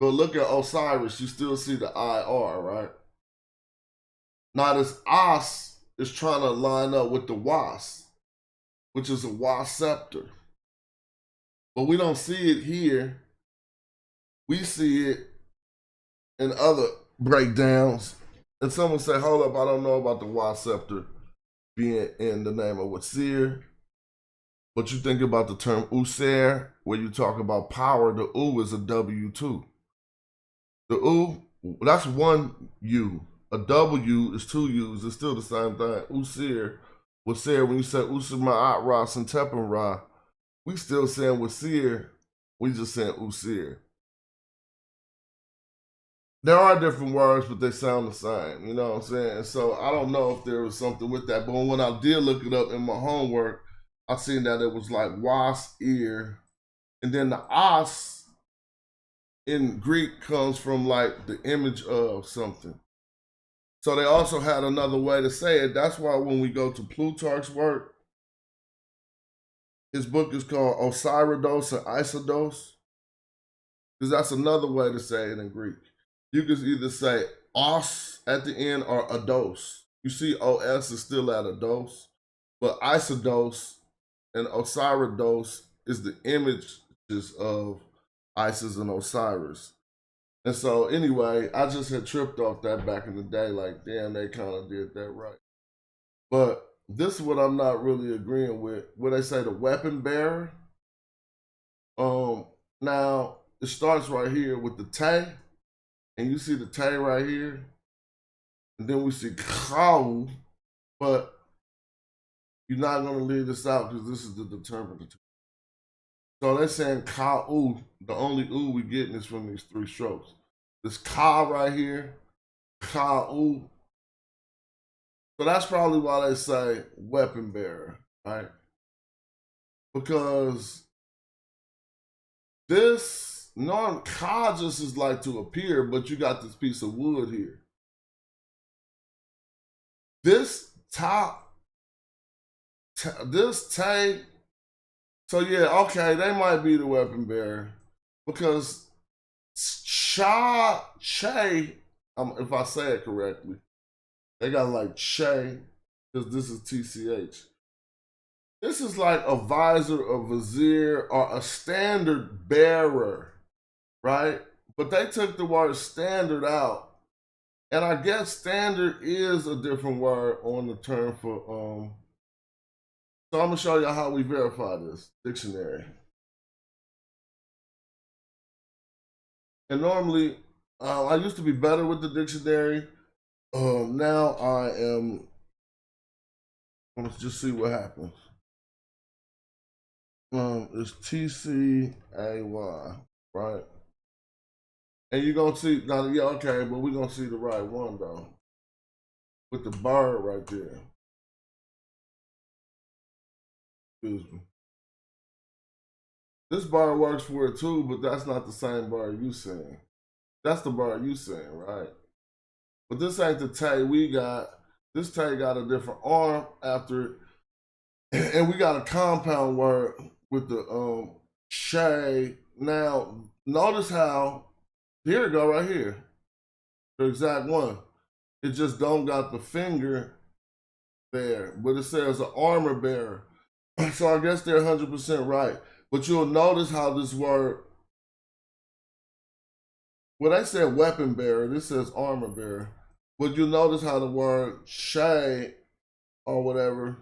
But look at Osiris, you still see the IR, right? Now this Os is trying to line up with the Was, which is a Was scepter. But we don't see it here. We see it in other breakdowns. And someone say, hold up, I don't know about the Was scepter being in the name of Wasir. But you think about the term User, where you talk about power, the U is a W2. The U, that's one U. A W is two U's. It's still the same thing. Usir, Wasir, when you say Usir Ma'at Ra Santepin Ra, we still saying Wasir, we just saying Usir. There are different words, but they sound the same. You know what I'm saying? So I don't know if there was something with that. But when I did look it up in my homework, I seen that it was like was, ear. And then the os in Greek comes from like the image of something. So they also had another way to say it. That's why when we go to Plutarch's work, his book is called Osirodos and Isodos, because that's another way to say it in Greek. You can either say os at the end or ados. You see os is still at ados, but Isodos and Osirodos is the images of Isis and Osiris. And so anyway, I just had tripped off that back in the day, like, damn, they kind of did that right. But this is what I'm not really agreeing with. Where they say the weapon bearer. Now, it starts right here with the Tay. And you see the Tay right here. And then we see Kau. But you're not going to leave this out because this is the determinative. So they're saying Kau. The only U we getting is from these three strokes. This Ka right here, Kau. So that's probably why they say weapon bearer, right? Because this Ka just is like to appear, but you got this piece of wood here. This this Tay. So yeah, okay, they might be the weapon bearer because Che, if I say it correctly, they got like Che, because this is TCH. This is like a visor, a vizier, or a standard bearer, right? But they took the word standard out. And I guess standard is a different word on the term for so I'm gonna show you how we verify this dictionary. And normally, I used to be better with the dictionary. Now I am. Let's just see what happens. It's TCAY, right? And you're gonna see now. Yeah, okay, but we're gonna see the right one though, with the bird right there. Excuse me. This bar works for it too, but that's not the same bar you saying. That's the bar you saying, right? But this ain't the Tay we got. This Tay got a different arm after it. And we got a compound word with the Shay. Now, notice how, here we go right here. The exact one. It just don't got the finger there, but it says an armor bearer. So I guess they're 100% right. But you'll notice how this word, when they said weapon bearer, this says armor bearer. But you'll notice how the word shay or whatever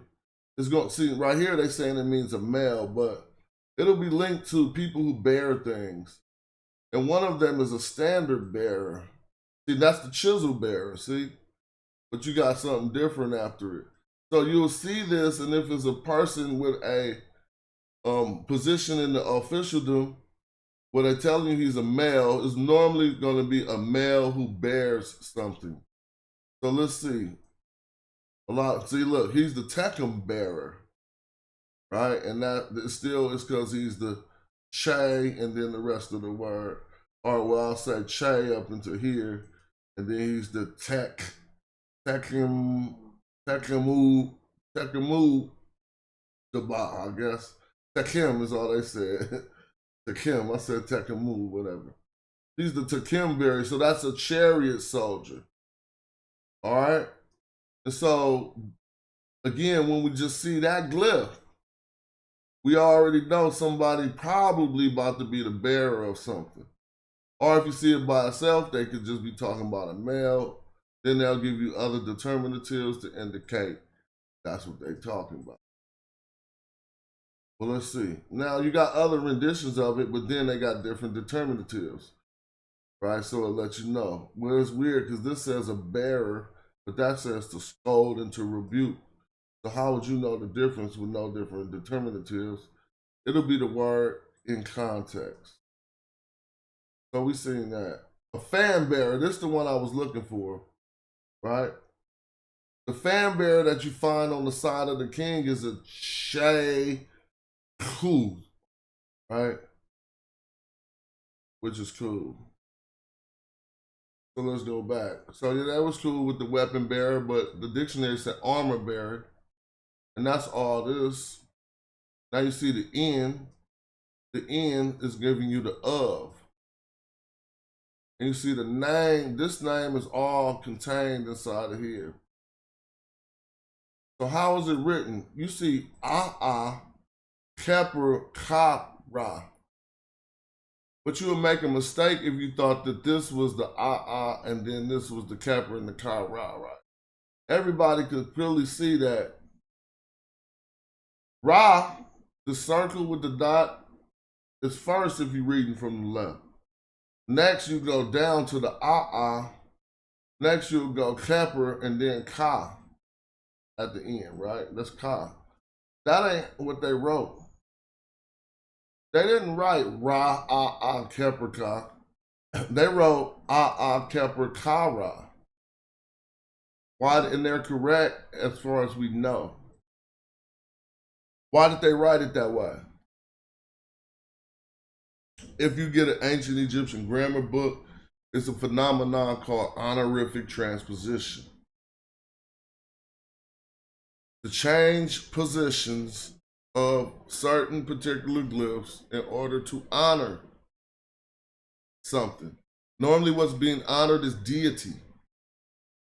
is going to see right here. They're saying it means a male, but It'll be linked to people who bear things. And one of them is a standard bearer. See, that's the chisel bearer, see? But you got something different after it. So you'll see this, and if it's a person with a position in the officialdom, where they're telling you he's a male, it's normally going to be a male who bears something. So let's see. See, look, he's the Tecum bearer, right? And that still is because he's the Che, and then the rest of the word. Or well, I'll say Che up into here, and then he's the Tecum, I guess. Tekim is all they said. Tekim, I said Tekamu, whatever. He's the Tekim bearer, so that's a chariot soldier. All right? And so, again, when we just see that glyph, we already know somebody probably about to be the bearer of something. Or if you see it by itself, they could just be talking about a male. Then they'll give you other determinatives to indicate that's what they're talking about. Well, let's see. Now, you got other renditions of it, but then they got different determinatives, right? So it lets you know. Well, it's weird because this says a bearer, but that says to scold and to rebuke. So how would you know the difference with no different determinatives? It'll be the word in context. So we seen that. A fan bearer, this is the one I was looking for, right? The fan bearer that you find on the side of the king is a Che Ku, right? Which is cool. So let's go back. So yeah, that was cool with the weapon bearer, but the dictionary said armor bearer, and that's all this. Now you see the N. The N is giving you the of. And you see the name, this name is all contained inside of here. So how is it written? You see Kepra Kara. But you would make a mistake if you thought that this was the and then this was the Kepra and the Kara, right? Everybody could clearly see that Ra, the circle with the dot, is first if you're reading from the left. Next, you go down to the Next, you'll go Kepra and then Ka at the end, right? That's Ka. That ain't what they wrote. They didn't write Ra, Kepra, Ka. They wrote Kepra, Kara. Why? And they're correct as far as we know. Why did they write it that way? If you get an ancient Egyptian grammar book, it's a phenomenon called honorific transposition. To change positions of certain particular glyphs in order to honor something. Normally what's being honored is deity.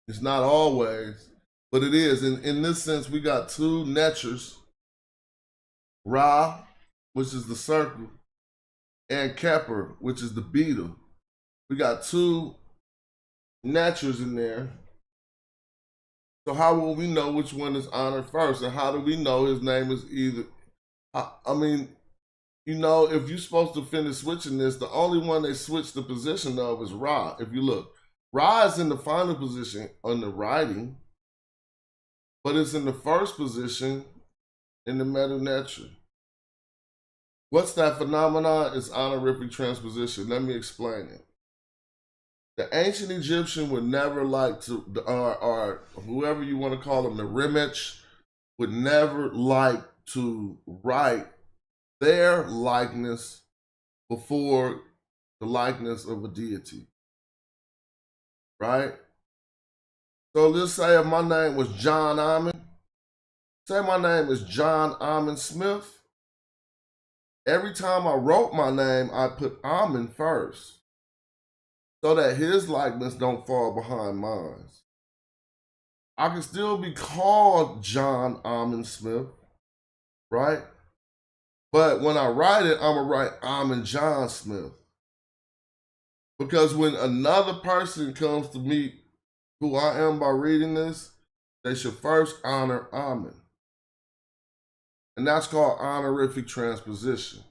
It's not always, but it is. And in this sense, we got two netchers, Ra, which is the circle, and Kepra, which is the beetle. We got two natures in there. So how will we know which one is honored first? And how do we know his name is either? I mean, you know, if you're supposed to finish switching this, the only one they switch the position of is Ra. If you look, Ra is in the final position on the writing, but it's in the first position in the meta nature. What's that phenomenon? It's honorific transposition. Let me explain it. The ancient Egyptian would never like to, or whoever you want to call them, the Remech, would never like to write their likeness before the likeness of a deity. Right? So let's say if my name was John Almond, say my name is John Almond Smith. Every time I wrote my name, I put Almond first, so that his likeness don't fall behind mine. I can still be called John Almond Smith, right? But when I write it, I'm gonna write Almond John Smith. Because when another person comes to meet who I am by reading this, they should first honor Almond. And that's called honorific transposition.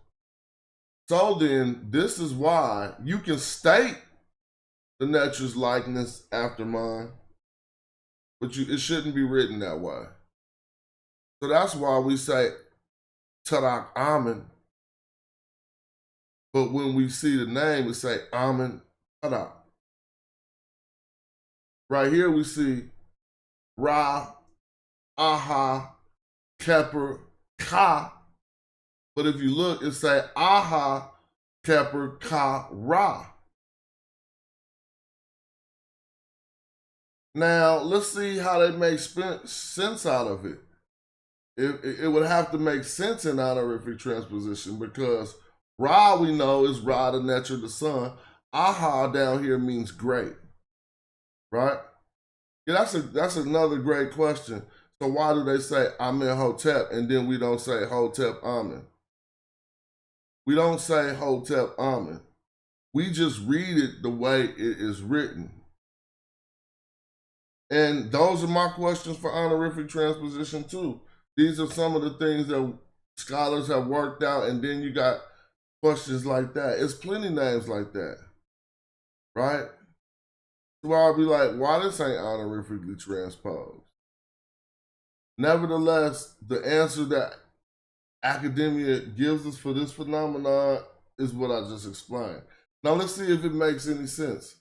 So then, this is why you can state the nature's likeness after mine, but it shouldn't be written that way. So that's why we say Tarak Amen. But when we see the name, we say Amen Tarak. Right here we see Ra, Aha, Keper, Ka. But if you look, it say Aha, Keper, Ka, Ra. Now, let's see how they make sense out of it. It would have to make sense in honorific transposition because Ra, we know, is Ra, the nature of the sun. Aha down here means great, right? Yeah, that's another great question. So why do they say Amen Hotep and then we don't say Hotep Amen? We don't say Hotep Amen. We just read it the way it is written. And those are my questions for honorific transposition too. These are some of the things that scholars have worked out, and then you got questions like that. It's plenty names like that, right? So I'll be like, why this ain't honorifically transposed? Nevertheless, the answer that academia gives us for this phenomenon is what I just explained. Now let's see if it makes any sense.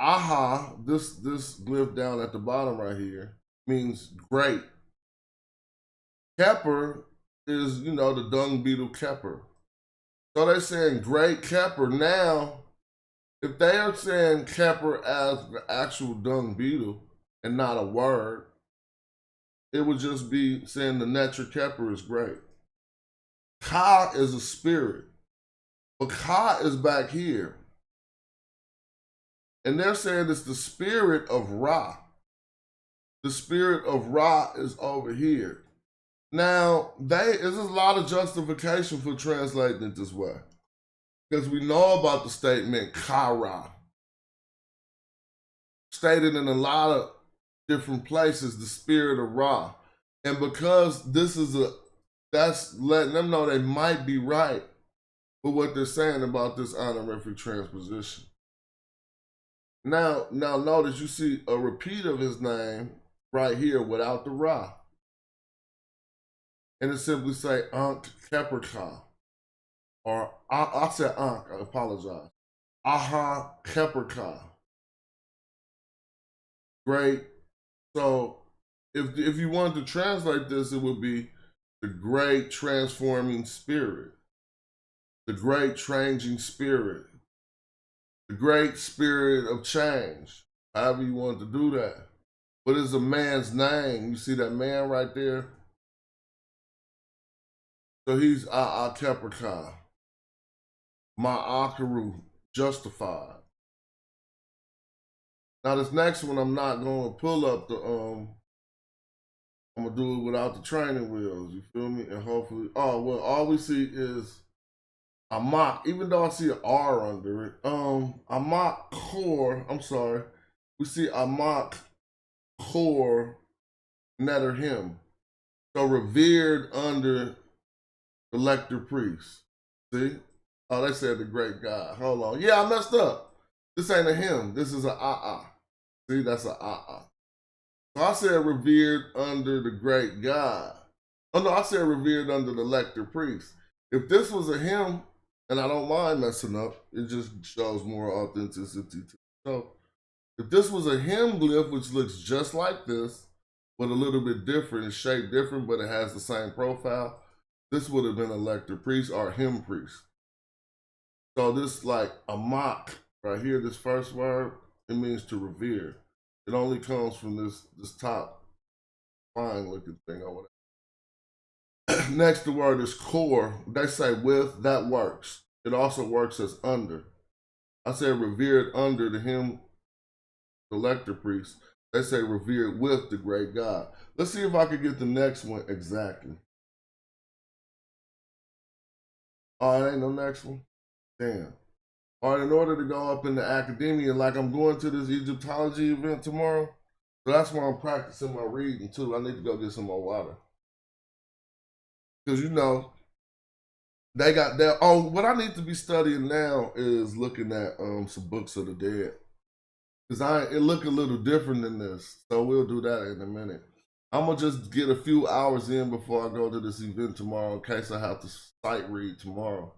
Aha, this glyph down at the bottom right here, means great. Keper is, the dung beetle Keper. So they're saying great Keper. Now, if they are saying Keper as the actual dung beetle and not a word, it would just be saying the nature Keper is great. Ka is a spirit, but Ka is back here. And they're saying it's the spirit of Ra. The spirit of Ra is over here. Now, there's a lot of justification for translating it this way. Because we know about the statement Kara. Stated in a lot of different places, the spirit of Ra. And because that's letting them know they might be right with what they're saying about this honorific transposition. Now notice you see a repeat of his name right here without the Ra. And it simply say Ankh Keperka. Or I said Ankh, I apologize. Aha Keperka. Great. So if you wanted to translate this, it would be the great transforming spirit. The great changing spirit. The great spirit of change. However you want to do that. But it's a man's name. You see that man right there? So he's Keperka. Ma'akaru, justified. Now this next one, I'm not going to pull up the, I'm going to do it without the training wheels, you feel me? And hopefully, all we see is Amak, even though I see an R under it. Amak Core, I'm sorry. We see Amak Core Netter him. So revered under the lector priest. See? Oh, they said the great God. Hold on. Yeah, I messed up. This ain't a him. This is a See, that's a So I said revered under the great God. Oh no, I said revered under the lector priest. If this was a him, and I don't mind messing up, it just shows more authenticity. So if this was a him glyph, which looks just like this, but a little bit different, it's shaped different, but it has the same profile, this would have been a lector priest or him priest. So this like a mock right here, this first word, it means to revere. It only comes from this top fine looking thing or whatever. Next, the word is core. They say with, that works. It also works as under. I said revered under the him, the lector priest. They say revered with the great God. Let's see if I could get the next one exactly. Oh, it ain't no next one? Damn. All right, in order to go up in the academia, like I'm going to this Egyptology event tomorrow, so that's why I'm practicing my reading too. I need to go get some more water. Because you know, they got that. Oh, what I need to be studying now is looking at some books of the dead. Because it look a little different than this. So we'll do that in a minute. I'm gonna just get a few hours in before I go to this event tomorrow in case I have to sight read tomorrow.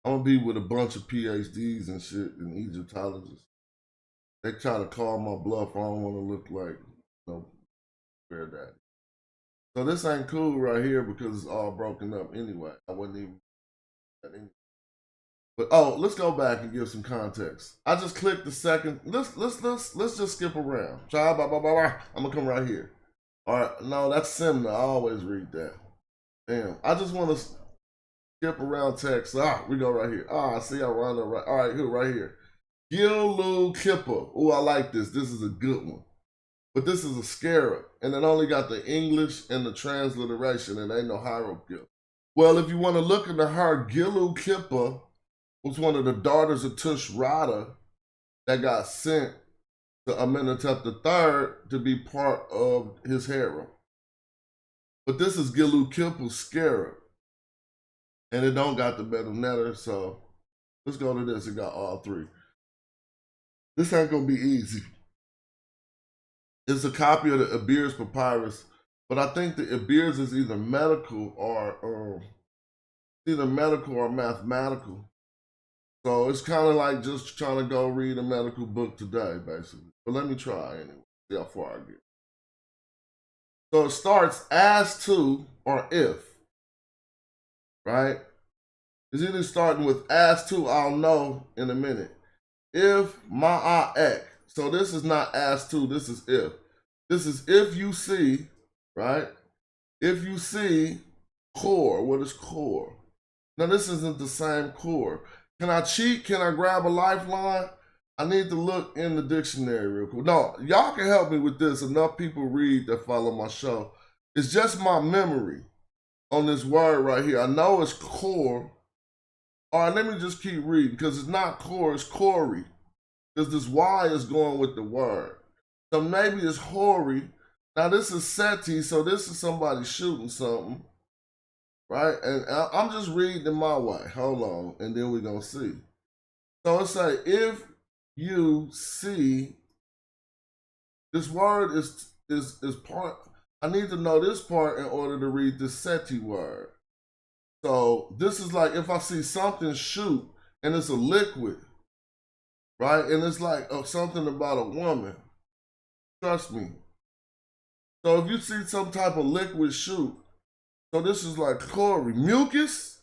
I'm gonna be with a bunch of PhDs and shit and Egyptologists. They try to call my bluff. I don't want to look like fair daddy. So this ain't cool right here because it's all broken up anyway. I wasn't even. But oh, let's go back and give some context. I just clicked the second. Let's just skip around. I'm gonna come right here. All right, no, that's Simna. I always read that. Damn, I just want to skip around text. We go right here. I see I run it right. All right, here, right here. Gilu Kippa. Oh, I like this. This is a good one. But this is a scarab, and it only got the English and the transliteration, and ain't no hieroglyph. Well, if you want to look into her, Gilu Kippa was one of the daughters of Tushratta that got sent to Amenhotep III to be part of his harem. But this is Gilu Kippa's scarab, and it don't got the Metal Netter, so let's go to this. It got all three. This ain't gonna be easy. It's a copy of the Ebers Papyrus, but I think the Ebers is either medical or mathematical. So it's kind of like just trying to go read a medical book today, basically. But let me try anyway. See how far I get. So it starts as to or if, right? It's either starting with as to, I'll know in a minute. If ma'ak. So this is not as to, this is if. This is if you see, right? If you see core, what is core? Now this isn't the same core. Can I cheat? Can I grab a lifeline? I need to look in the dictionary real quick. No, y'all can help me with this. Enough people read that follow my show. It's just my memory on this word right here. I know it's core. All right, let me just keep reading because it's not core, it's Corey. Because this Y is going with the word. So maybe it's Hori. Now this is Seti, so this is somebody shooting something. Right? And I'm just reading it my way. Hold on, and then we're going to see. So it say, if you see, this word is part, I need to know this part in order to read this Seti word. So this is like if I see something shoot, and it's a liquid, right? And it's like something about a woman. Trust me. So if you see some type of liquid shoot, so this is like Corey. Mucus?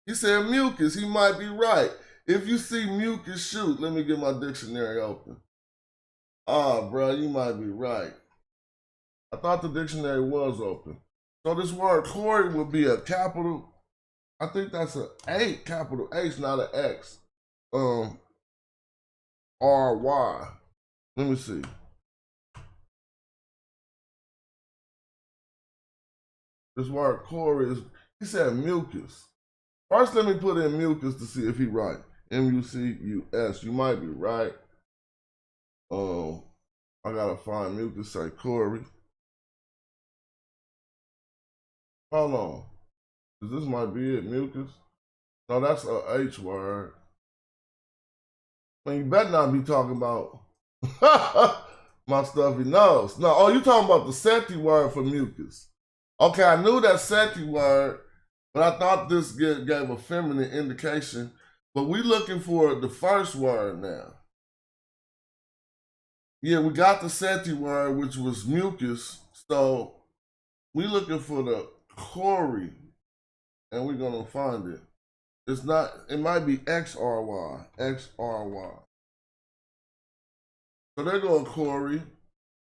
He said mucus. He might be right. If you see mucus shoot, let me get my dictionary open. Bro, you might be right. I thought the dictionary was open. So this word Corey would be a capital, I think that's a 8, capital H, not an X. R-Y. Let me see. This word Corey is, he said mucus. First, let me put in mucus to see if he right. M-U-C-U-S. You might be right. I gotta find mucus, say Corey. Hold on. This might be it, mucus. No, that's a H word. Man, you better not be talking about my stuff he knows. No, oh, you talking about the Seti word for mucus. Okay, I knew that Seti word, but I thought this gave a feminine indication. But we looking for the first word now. Yeah, we got the Seti word, which was mucus. So we looking for the Corey, and we're gonna find it. It's not, it might be XRY, XRY. So they're going Corey,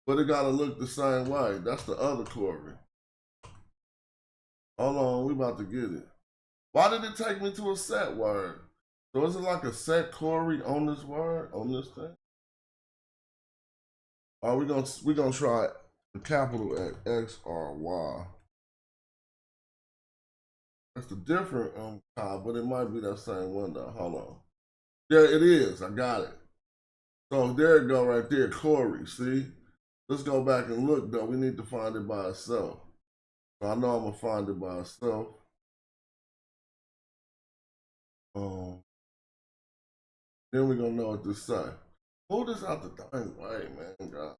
but it gotta look the same way. That's the other Corey. Hold on, we about to get it. Why did it take me to a set word? So is it like a set Corey on this word, on this thing? Are we gonna try the capital X or Y? That's the different but it might be that same one though. Hold on. Yeah, it is. I got it. So there it go right there, Corey. See? Let's go back and look though. We need to find it by itself. So I know I'm gonna find it by itself. Then we're gonna know what this say. Move this out the dang way, man. God.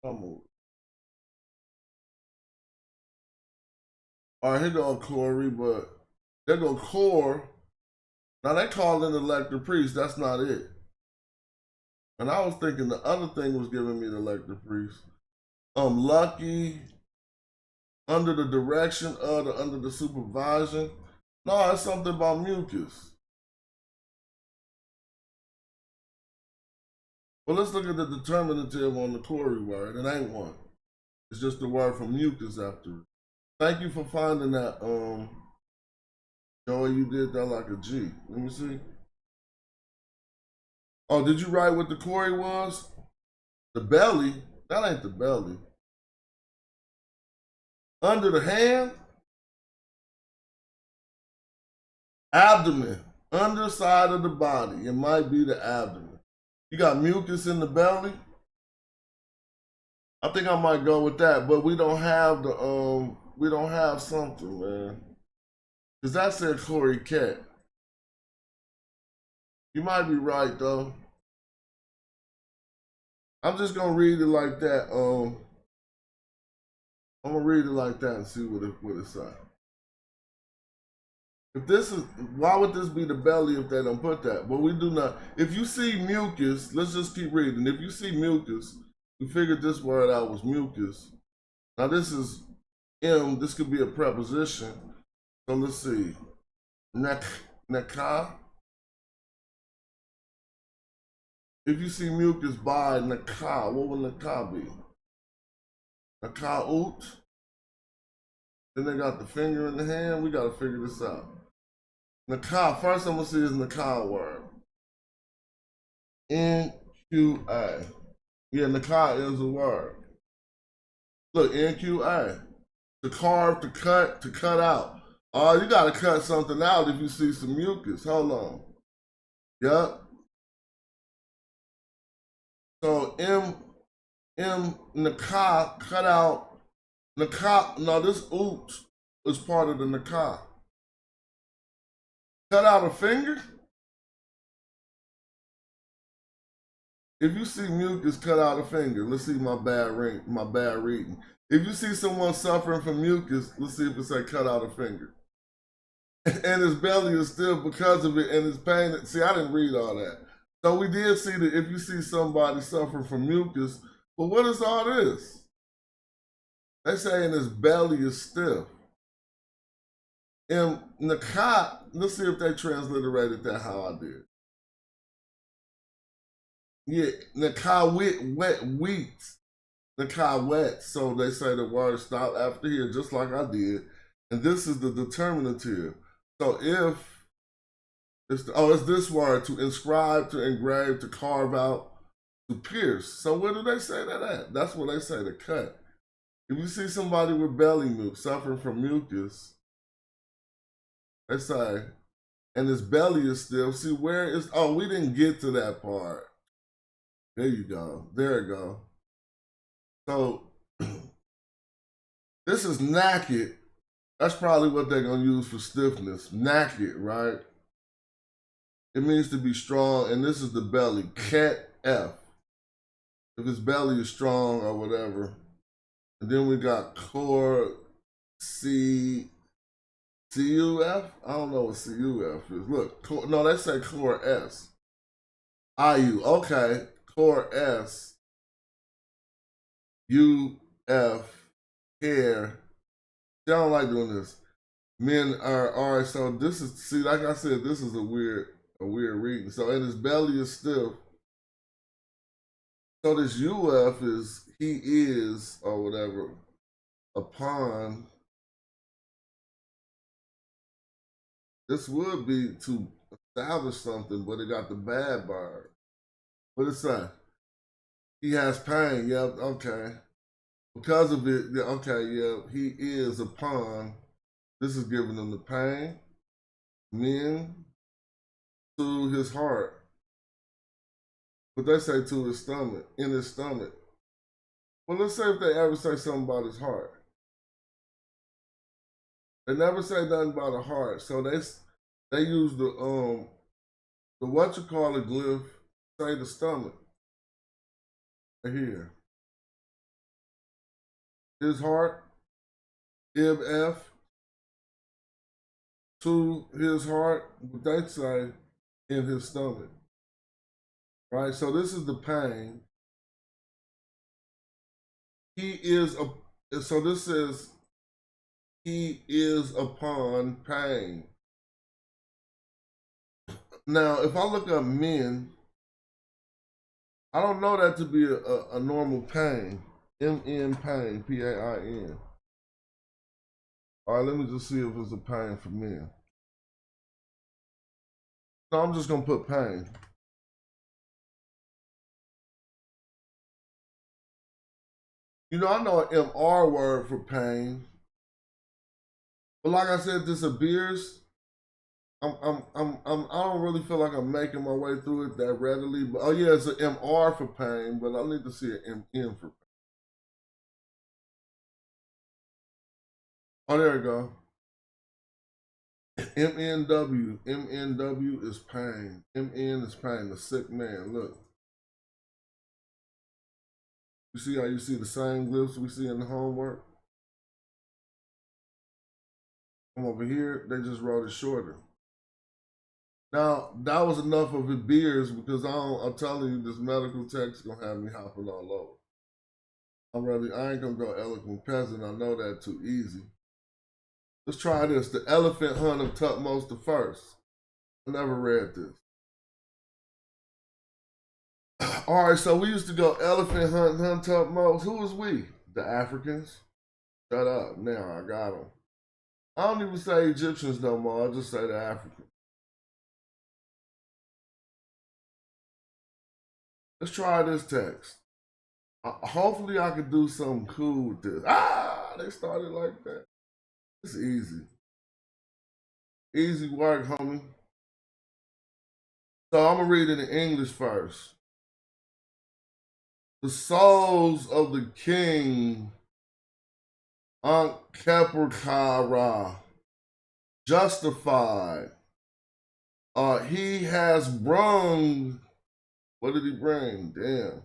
I'll move. All right, here go Corey, but there go Core. Now they call it elected priest. That's not it. And I was thinking the other thing was giving me the elected priest. Lucky, under the direction of the under the supervision. No, it's something about mucus. Well, let's look at the determinative on the Corey word. It ain't one. It's just the word from mucus after it. Thank you for finding that, Joey, you did that like a G. Let me see. Oh, did you write what the Corey was? The belly? That ain't the belly. Under the hand? Abdomen. Underside of the body. It might be the abdomen. You got mucus in the belly? I think I might go with that, but we don't have the we don't have something, man. Cause that said Corey Cat. You might be right though. I'm just gonna read it like that. I'm gonna read it like that and see what it says. If this is, why would this be the belly if they don't put that? But we do not. If you see mucus, let's just keep reading. If you see mucus, we figured this word out was mucus. Now this is M. This could be a preposition. So let's see. Neka. If you see mucus by Neka, what would Neka be? Neka-ut. Then they got the finger in the hand. We got to figure this out. Neka, first I'm going to see is Neka word. N-Q-A. Yeah, Neka is a word. Look, N-Q-A. To carve, to cut out. Oh, you got to cut something out if you see some mucus. Hold on. Yup. So Neka, cut out. Neka, no, this oot is part of the Neka. Cut out a finger? If you see mucus, cut out a finger. Let's see my bad reading. If you see someone suffering from mucus, let's see if it say cut out a finger. And his belly is still because of it and his pain. See, I didn't read all that. So we did see that if you see somebody suffering from mucus, but what is all this? They saying his belly is stiff. In Nakat, let's see if they transliterated that how I did. Yeah, Nakat wet wheat. Nakat wet. So they say the word stop after here, just like I did. And this is the determinative. So if it's this word, to inscribe, to engrave, to carve out, to pierce. So where do they say that at? That's what they say, to cut. If you see somebody with belly mucus, suffering from mucus, they say, and his belly is still, see where is, oh, we didn't get to that part. There you go. There you go. So this is naked. That's probably what they're going to use for stiffness. Naked, right? It means to be strong, and this is the belly. Cat F. If his belly is strong or whatever. And then we got core C. CUF? I don't know what CUF is. Look, core, no, they say core S. IU. Okay. Core S. UF. Hair. See, I don't like doing this. Men are, all right, so this is, see, like I said, this is a weird reading. So, and his belly is stiff. So this UF is, he is, or whatever, upon. This would be to establish something, but it got the bad bar. What it say? He has pain. Yep. Okay. Because of it. Yeah, okay. Yeah. He is upon. This is giving him the pain. Men to his heart. But they say to his stomach. In his stomach. Well, let's say if they ever say something about his heart. They never say nothing about a heart. So they use the what you call a glyph, say the stomach. Right here. His heart, Ib F, to his heart, what they say in his stomach. Right? So this is the pain. So this says he is upon pain. Now, if I look up men, I don't know that to be a normal pain. MN pain, PAIN. All right, let me just see if it's a pain for men. No, I'm just gonna put pain. You know, I know an MR word for pain, but like I said, this abuse. I don't really feel like I'm making my way through it that readily. But oh yeah, it's an MR for pain, but I need to see an MN for pain. Oh, there we go. MNW. MNW is pain. MN is pain. The sick man. Look. You see how you see the same glyphs we see in the homework? Come over here, they just wrote it shorter. Now, that was enough of it beers because I'm telling you, this medical text gonna have me hopping all over. I ain't gonna go eloquent peasant. I know that too easy. Let's try this. The elephant hunt of Tutmosis the First. I never read this. All right, so we used to go elephant hunting, hunt Tutmosis. Who was we? The Africans? Shut up. Now I got them. I don't even say Egyptians no more. I just say the Africans. Let's try this text. Hopefully I could do something cool with this. They started like that. It's easy. Easy work, homie. So I'm going to read it in English first. The souls of the king, Ankh-Keperkara, justified. He has brung, what did he bring? Damn.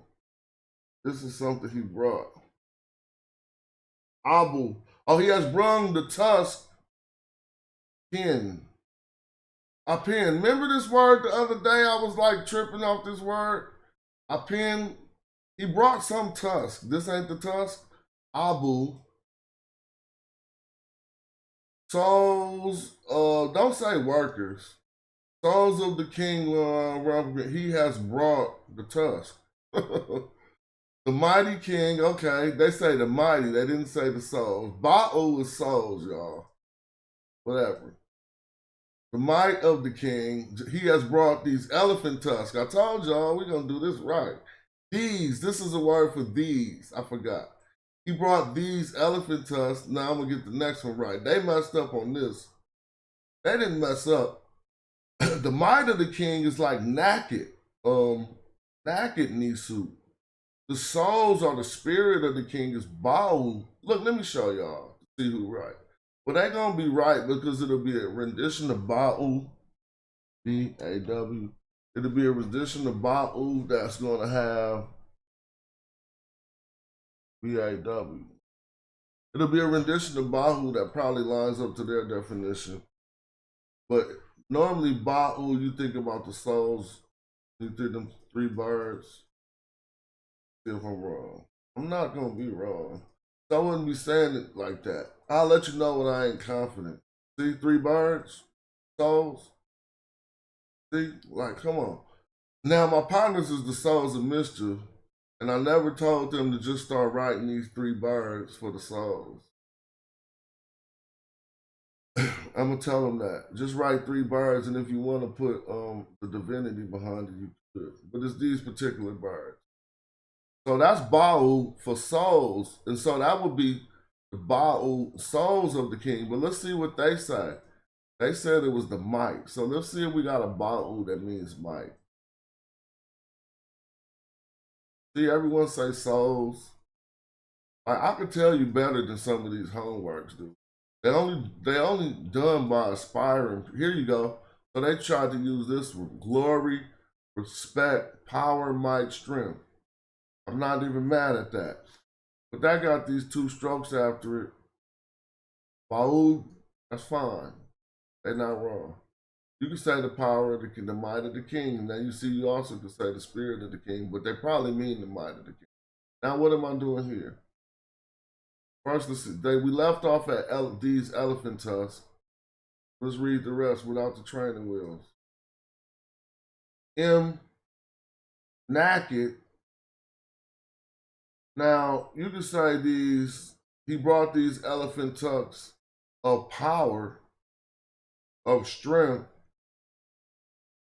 This is something he brought. Abu. Oh, he has brung the tusk pin. A pin. Remember this word the other day? I was like tripping off this word. A pin. He brought some tusk. This ain't the tusk. Abu. Souls, don't say workers. Souls of the king, he has brought the tusk. The mighty king, okay, they say the mighty, they didn't say the souls. Ba'u is souls, y'all. Whatever. The might of the king, he has brought these elephant tusks. I told y'all we're going to do this right. This is a word for these. I forgot. He brought these elephant tusks. Now I'm going to get the next one right. They messed up on this. They didn't mess up. The might of the king is like naked. Naked Nisu. The souls or the spirit of the king is Ba'u. Look, let me show y'all to see who right. But they gonna be right because it'll be a rendition of Ba'u, B-A-W. It'll be a rendition of Ba'u that's gonna have B-A-W. It'll be a rendition of Ba'u that probably lines up to their definition. But normally Ba'u, you think about the souls, you think them three birds. See if I'm wrong. I'm not gonna be wrong. So I wouldn't be saying it like that. I'll let you know when I ain't confident. See, three birds, souls. See, like, come on. Now my partners is the souls of mischief, and I never told them to just start writing these three birds for the souls. I'm gonna tell them that. Just write three birds, and if you want to put the divinity behind it, you could. But it's these particular birds. So that's Ba'u for souls. And so that would be the Ba'u, souls of the king. But let's see what they say. They said it was the might. So let's see if we got a Ba'u that means might. See, everyone say souls. I could tell you better than some of these homeworks do. They only done by aspiring. Here you go. So they tried to use this one. Glory, respect, power, might, strength. I'm not even mad at that. But that got these two strokes after it. Baul, that's fine. They're not wrong. You can say the power of the king, the might of the king. And then you see you also can say the spirit of the king, but they probably mean the might of the king. Now what am I doing here? First, let's see. We left off at these elephant tusks. Let's read the rest without the training wheels. M. Naked. Now, you can say he brought these elephant tusks of power, of strength.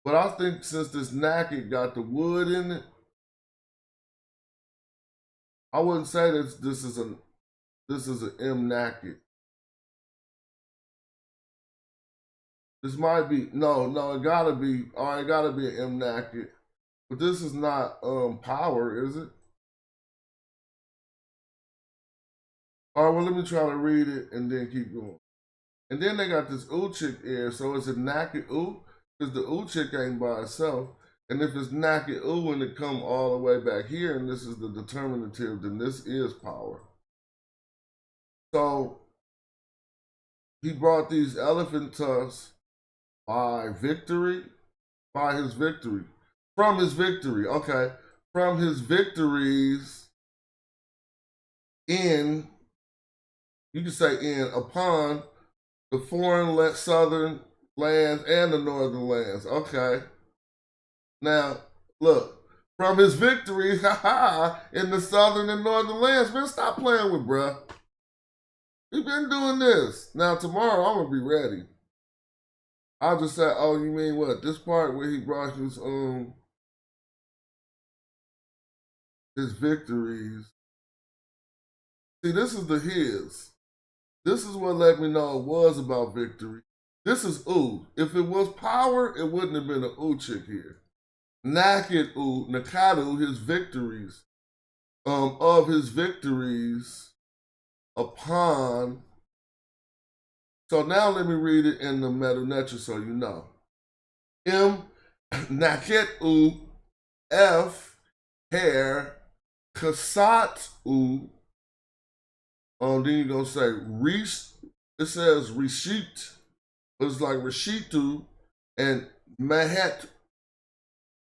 But I think since this naked got the wood in it, I wouldn't say that this is an M naked. This might be, no, it gotta be, it gotta be an M naked. But this is not power, is it? All right, well, let me try to read it and then keep going. And then they got this ooh chick here, so it's a naked ooh, because the ooh chick ain't by itself. And if it's naked ooh and it come all the way back here, and this is the determinative, then this is power. So he brought these elephant tusks by victory, by his victory, from his victory, okay, from his victories in, you can say in, upon the foreign southern lands and the northern lands, okay. Now, look, from his victories, in the southern and northern lands, man, stop playing with bruh. We've been doing this. Now, tomorrow, I'm going to be ready. I'll just say, oh, you mean what? This part where he brought his victories. See, this is the his. This is what let me know it was about victory. This is ooh. If it was power, it wouldn't have been an ooh chick here. Naked ooh, Nakadu, his victories, of his victories upon. So now let me read it in the Medunetra so you know. M, Naket ooh, F, hair, Kasat ooh. Then you're going to say, it says Rishit, but it's like Rishitu, and Mahet,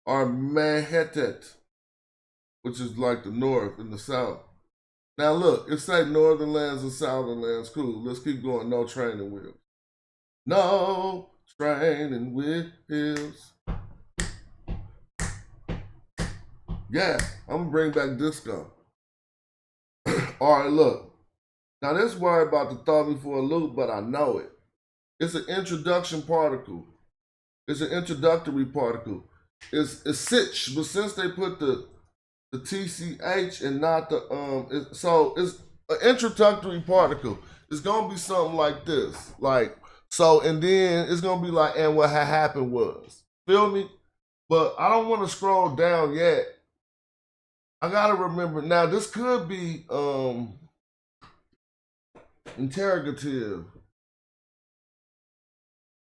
or Mahetet, which is like the north and the south. Now look, it say northern lands and southern lands, cool. Let's keep going, no training wheels. No training wheels. Yeah, I'm going to bring back disco. All right, look. Now, this word about to throw me for a loop, but I know it. It's an introduction particle. It's an introductory particle. It's sich, but since they put the TCH and not the, so it's an introductory particle. It's going to be something like this. Like, so, and then it's going to be like, and what had happened was. Feel me? But I don't want to scroll down yet. I got to remember, now this could be, interrogative,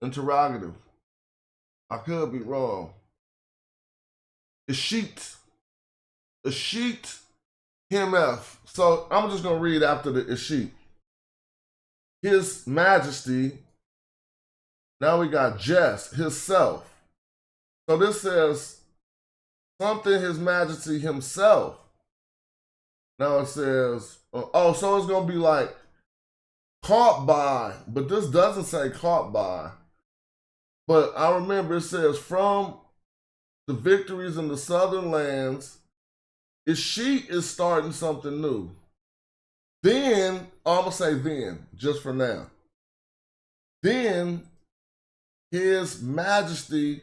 interrogative. I could be wrong. A sheet, him F. So I'm just gonna read after the sheet. His Majesty. Now we got Jess, his self. So this says something His Majesty himself. Now it says, so it's gonna be like caught by, but this doesn't say caught by. But I remember it says from the victories in the southern lands, she is starting something new. Then, I'm gonna say then, just for now. Then His Majesty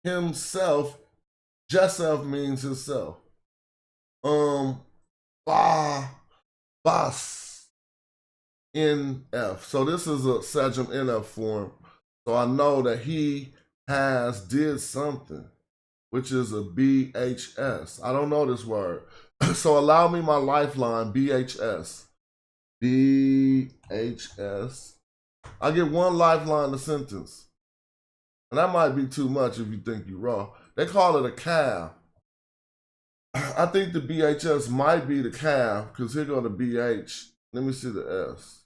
himself, Jesself means himself. Bas. NF. So this is a Sagem NF form. So I know that he did something, which is a BHS. I don't know this word. So allow me my lifeline, BHS. BHS. I get one lifeline to sentence. And that might be too much if you think you're raw. They call it a calf. I think the BHS might be the calf because here go the BH. Let me see the S.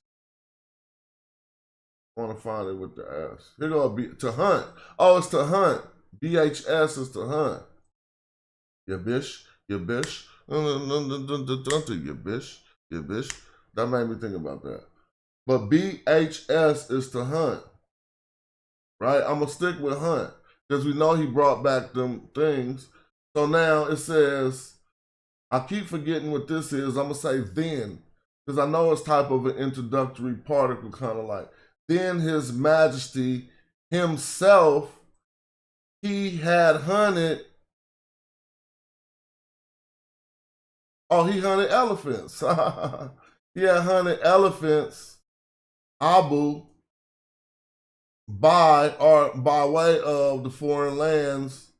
I want to find it with the S. Here go to hunt. Oh, it's to hunt. BHS is to hunt. You bish, you bish, you bish, you bish. That made me think about that. But BHS is to hunt. Right? I'm going to stick with hunt because we know he brought back them things. So now it says, I keep forgetting what this is. I'm going to say then because I know it's type of an introductory particle, kind of like, then His Majesty himself, he had hunted. Oh, he hunted elephants. He had hunted elephants, Abu, by way of the foreign lands,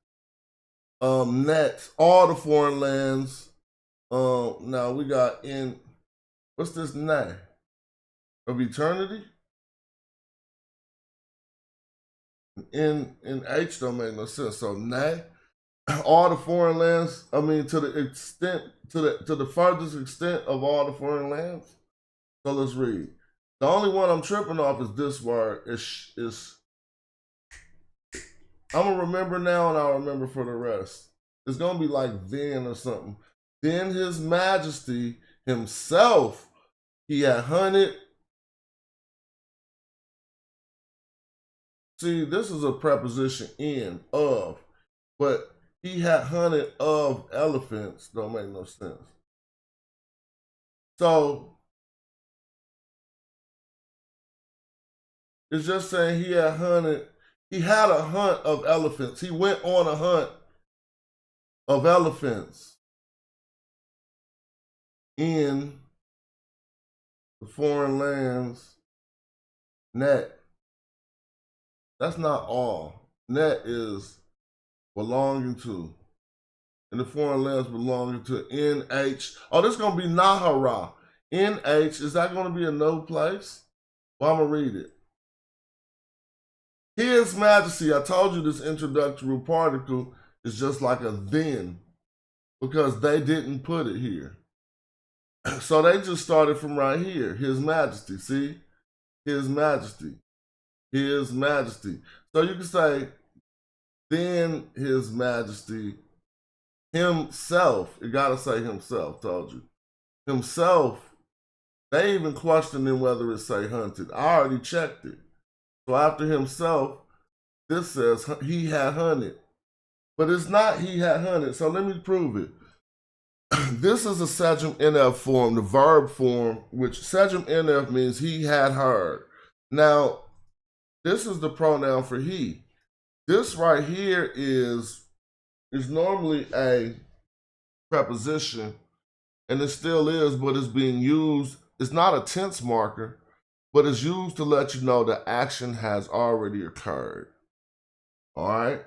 next, all the foreign lands. Now we got in, what's this name? Of eternity? In H don't make no sense. So nay, all the foreign lands, I mean to the extent, to the furthest extent of all the foreign lands. So let's read. The only one I'm tripping off is this word. Is I'm gonna remember now and I'll remember for the rest. It's gonna be like then or something. Then His Majesty himself, he had hunted. See, this is a preposition in, of, but he had hunted of elephants. Don't make no sense. So it's just saying he had hunted. He had a hunt of elephants. He went on a hunt of elephants in the foreign lands. Net. That's not all. Net is belonging to. And the foreign lands belonging to NH. Oh, this is going to be Nahara. NH, is that going to be a no place? Well, I'm going to read it. His Majesty, I told you this introductory particle is just like a then because they didn't put it here. So they just started from right here. His Majesty, see? His Majesty. His Majesty. So you can say, then His Majesty himself. You got to say himself, told you. Himself, they even questioning whether it say hunted. I already checked it. So after himself, this says he had hunted. But it's not he had hunted. So let me prove it. This is a Sejm NF form, the verb form, which Sejm NF means he had heard. Now, this is the pronoun for he. This right here is normally a preposition, and it still is, but it's being used. It's not a tense marker, but it's used to let you know the action has already occurred. All right?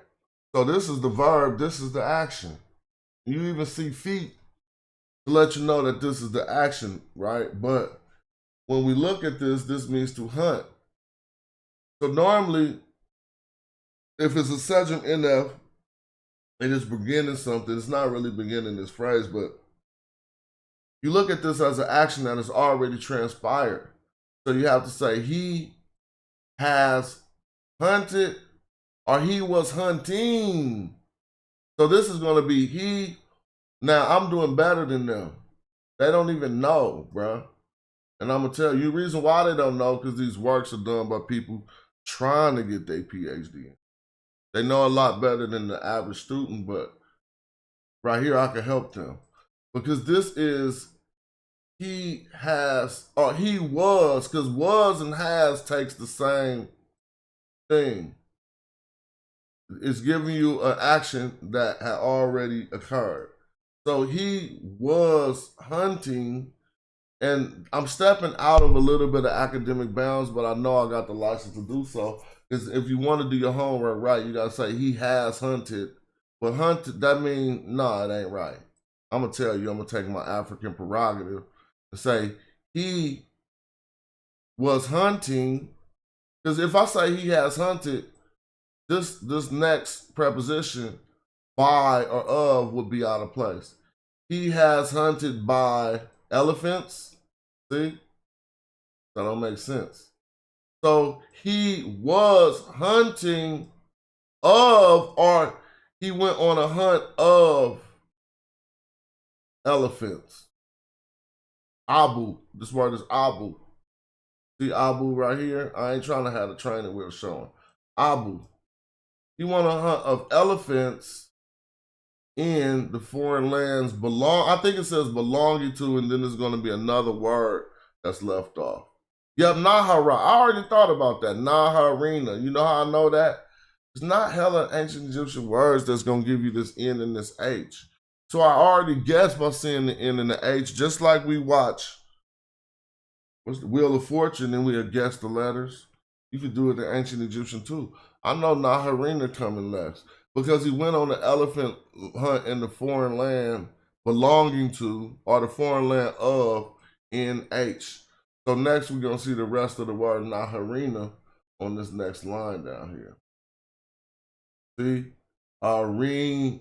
So this is the verb, this is the action. You even see feet to let you know that this is the action, right? But when we look at this, this means to hunt. So normally, if it's a Sejm NF and it's beginning something, it's not really beginning this phrase, but you look at this as an action that has already transpired. So you have to say he has hunted or he was hunting. So this is going to be he. Now I'm doing better than them. They don't even know, bro. And I'm going to tell you the reason why they don't know, because these works are done by people trying to get their PhD in. They know a lot better than the average student, but right here I can help them. Because this is he has, or he was, because was and has takes the same thing. It's giving you an action that had already occurred. So he was hunting, and I'm stepping out of a little bit of academic bounds, but I know I got the license to do so. Because if you want to do your homework right, you got to say he has hunted. But hunted, that means, no, it ain't right. I'm going to tell you, I'm going to take my African prerogative and say he was hunting Because if I say he has hunted, this next preposition, by or of, would be out of place. He has hunted by elephants. See? That don't make sense. So he was hunting of, or he went on a hunt of elephants. Abu. This word is Abu. See Abu right here? I ain't trying to have the training wheel showing. Abu. He went on a hunt of elephants in the foreign lands I think it says belonging to, and then there's going to be another word that's left off. Yep, Nahara. I already thought about that. Naharina. You know how I know that? It's not hella ancient Egyptian words that's going to give you this N and this H. So I already guessed by seeing the N and the H, just like we watch what's the Wheel of Fortune, and we guess the letters. You could do it in ancient Egyptian too. I know Naharina coming next because he went on the elephant hunt in the foreign land belonging to, or the foreign land of, NH. So next we're going to see the rest of the word Naharina on this next line down here. See? Arena.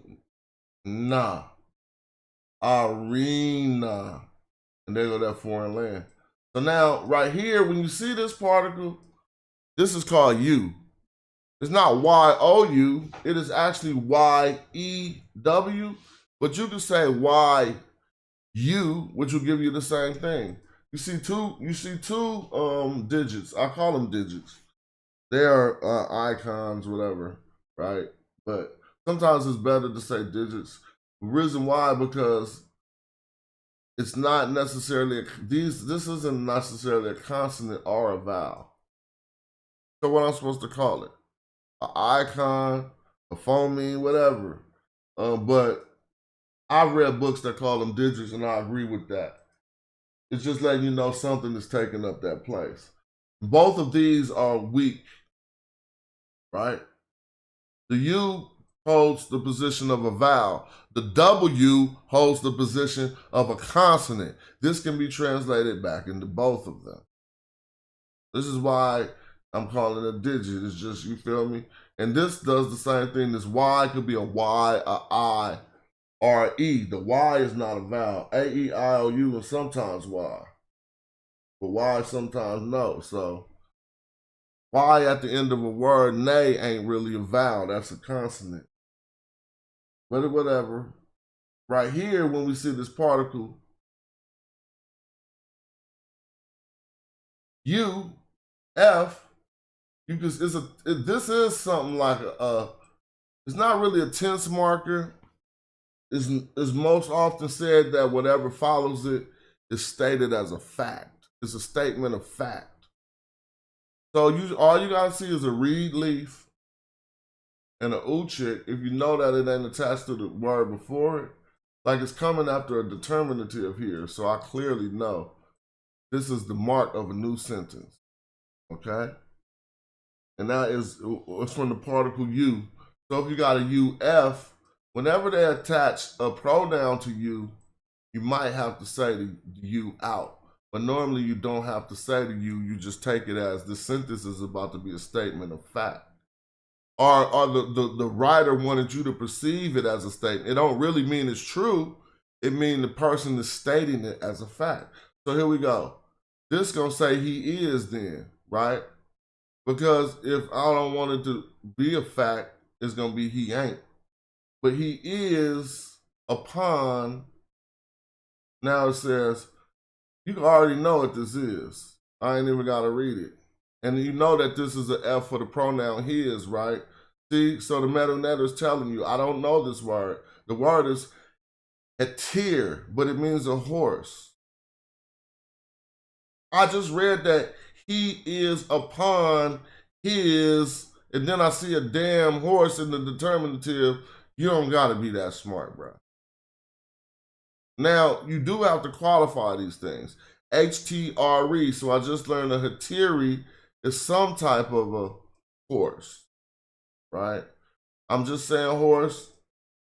Arena. And there go that foreign land. So now, right here, when you see this particle, this is called U. It's not Y-O-U. It is actually Y-E-W. But you can say Y-U, which will give you the same thing. You see two digits. I call them digits. They are icons, whatever, right? But sometimes it's better to say digits. The reason why, because it's not necessarily this isn't necessarily a consonant or a vowel. So what I'm supposed to call it? An icon, a phoneme, whatever. But I've read books that call them digits, and I agree with that. It's just letting you know something is taking up that place. Both of these are weak, right? The U holds the position of a vowel. The W holds the position of a consonant. This can be translated back into both of them. This is why I'm calling it a digit. It's just, you feel me? And this does the same thing. This Y could be a Y, a I, or an E. The Y is not a vowel. A, E, I, O, U, and sometimes Y. But Y sometimes no. So Y at the end of a word, nay, ain't really a vowel. That's a consonant. But whatever. Right here, when we see this particle, U, F, you can, this is something like it's not really a tense marker. It's most often said that whatever follows it is stated as a fact. It's a statement of fact. So all you gotta see is a reed leaf and an uchik. If you know that it ain't attached to the word before it, like it's coming after a determinative here. So I clearly know this is the mark of a new sentence. Okay? And that is, it's from the particle U. So if you got a UF, whenever they attach a pronoun to you, you might have to say the U out. But normally you don't have to say the U, you just take it as this sentence is about to be a statement of fact. Or the writer wanted you to perceive it as a statement. It don't really mean it's true. It means the person is stating it as a fact. So here we go. This gonna say he is then, right? Because if I don't want it to be a fact, it's gonna be he ain't. But he is upon, now it says, you already know what this is. I ain't even gotta read it. And you know that this is an F for the pronoun his, right? See, so the metanet is telling you, I don't know this word. The word is hetir, but it means a horse. I just read that he is upon his, and then I see a damn horse in the determinative. You don't gotta be that smart, bro. Now, you do have to qualify these things. HTRE, so I just learned a hetiri is some type of a horse, right? I'm just saying horse.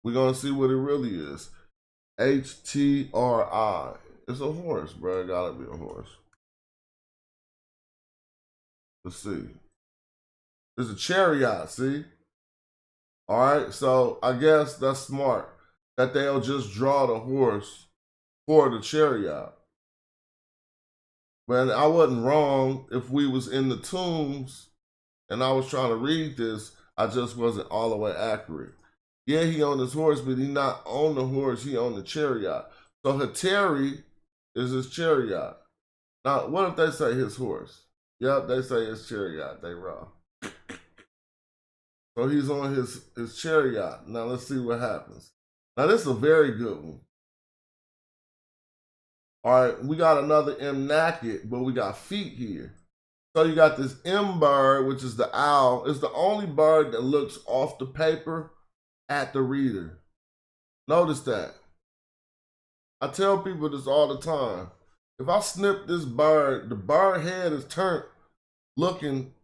We're gonna see what it really is. HTRI. It's a horse, bro. It gotta be a horse. Let's see. It's a chariot, see? All right, so I guess that's smart that they'll just draw the horse for the chariot. Man, I wasn't wrong if we was in the tombs and I was trying to read this, I just wasn't all the way accurate. Yeah, he on his horse, but he not on the horse, he on the chariot. So Heteri is his chariot. Now, what if they say his horse? Yep, they say his chariot. They wrong. So he's on his chariot. Now let's see what happens. Now this is a very good one. All right, we got another M naked, but we got feet here. So you got this M bird, which is the owl. It's the only bird that looks off the paper at the reader. Notice that. I tell people this all the time. If I snip this bird, the bird head is turned looking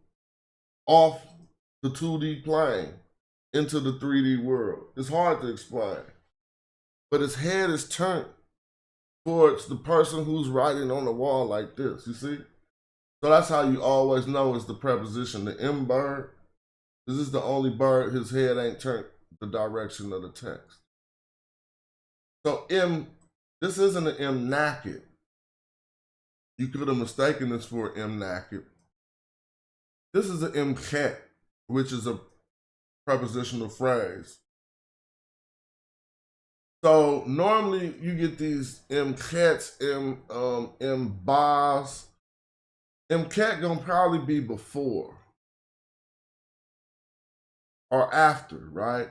off the 2D plane into the 3D world. It's hard to explain. But his head is turned towards the person who's writing on the wall like this, you see? So that's how you always know it's the preposition, the M bird. This is the only bird his head ain't turned the direction of the text. So M, this isn't an M naked. You could have mistaken this for an M naked. This is an M cat, which is a prepositional phrase. So normally you get these M cats, M bars. M cat gonna probably be before or after, right?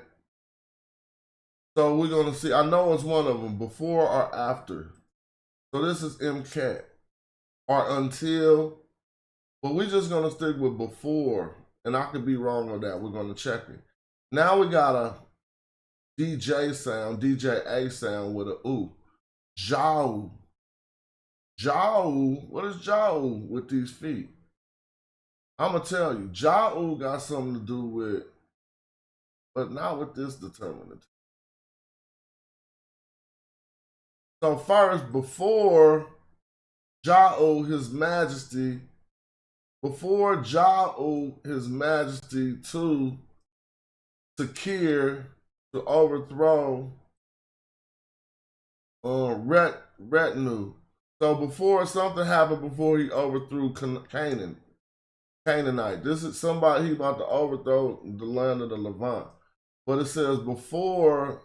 So we're gonna see. I know it's one of them, before or after. So this is M cat or until, but we're just gonna stick with before, and I could be wrong on that. We're gonna check it. Now we got a DJ sound, DJ-A sound with a ooh. Jaw. Jaw. What is jaw with these feet? I'm going to tell you, jaw got something to do with, but not with this determinative. So first, before jaw, his majesty, before jaw, his majesty, to secure, to overthrow retinue. So before something happened, before he overthrew Canaanite. This is somebody he about to overthrow the land of the Levant. But it says before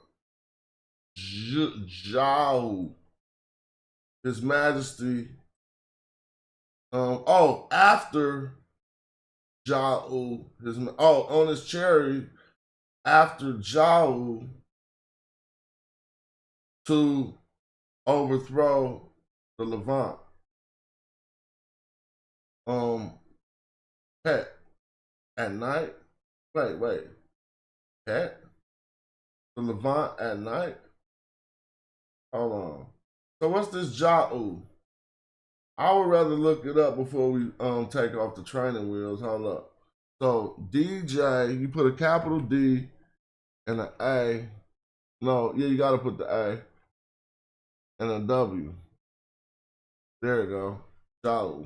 Jah, his majesty. After Jah, on his chariot, after Jah to overthrow the Levant. Pet at night. Wait. Pet the Levant at night. Hold on. So what's this Jah? I would rather look it up before we take off the training wheels. Hold up. So DJ, you put a capital D and an A. No, yeah, you gotta put the A and a W. There you go. Jah.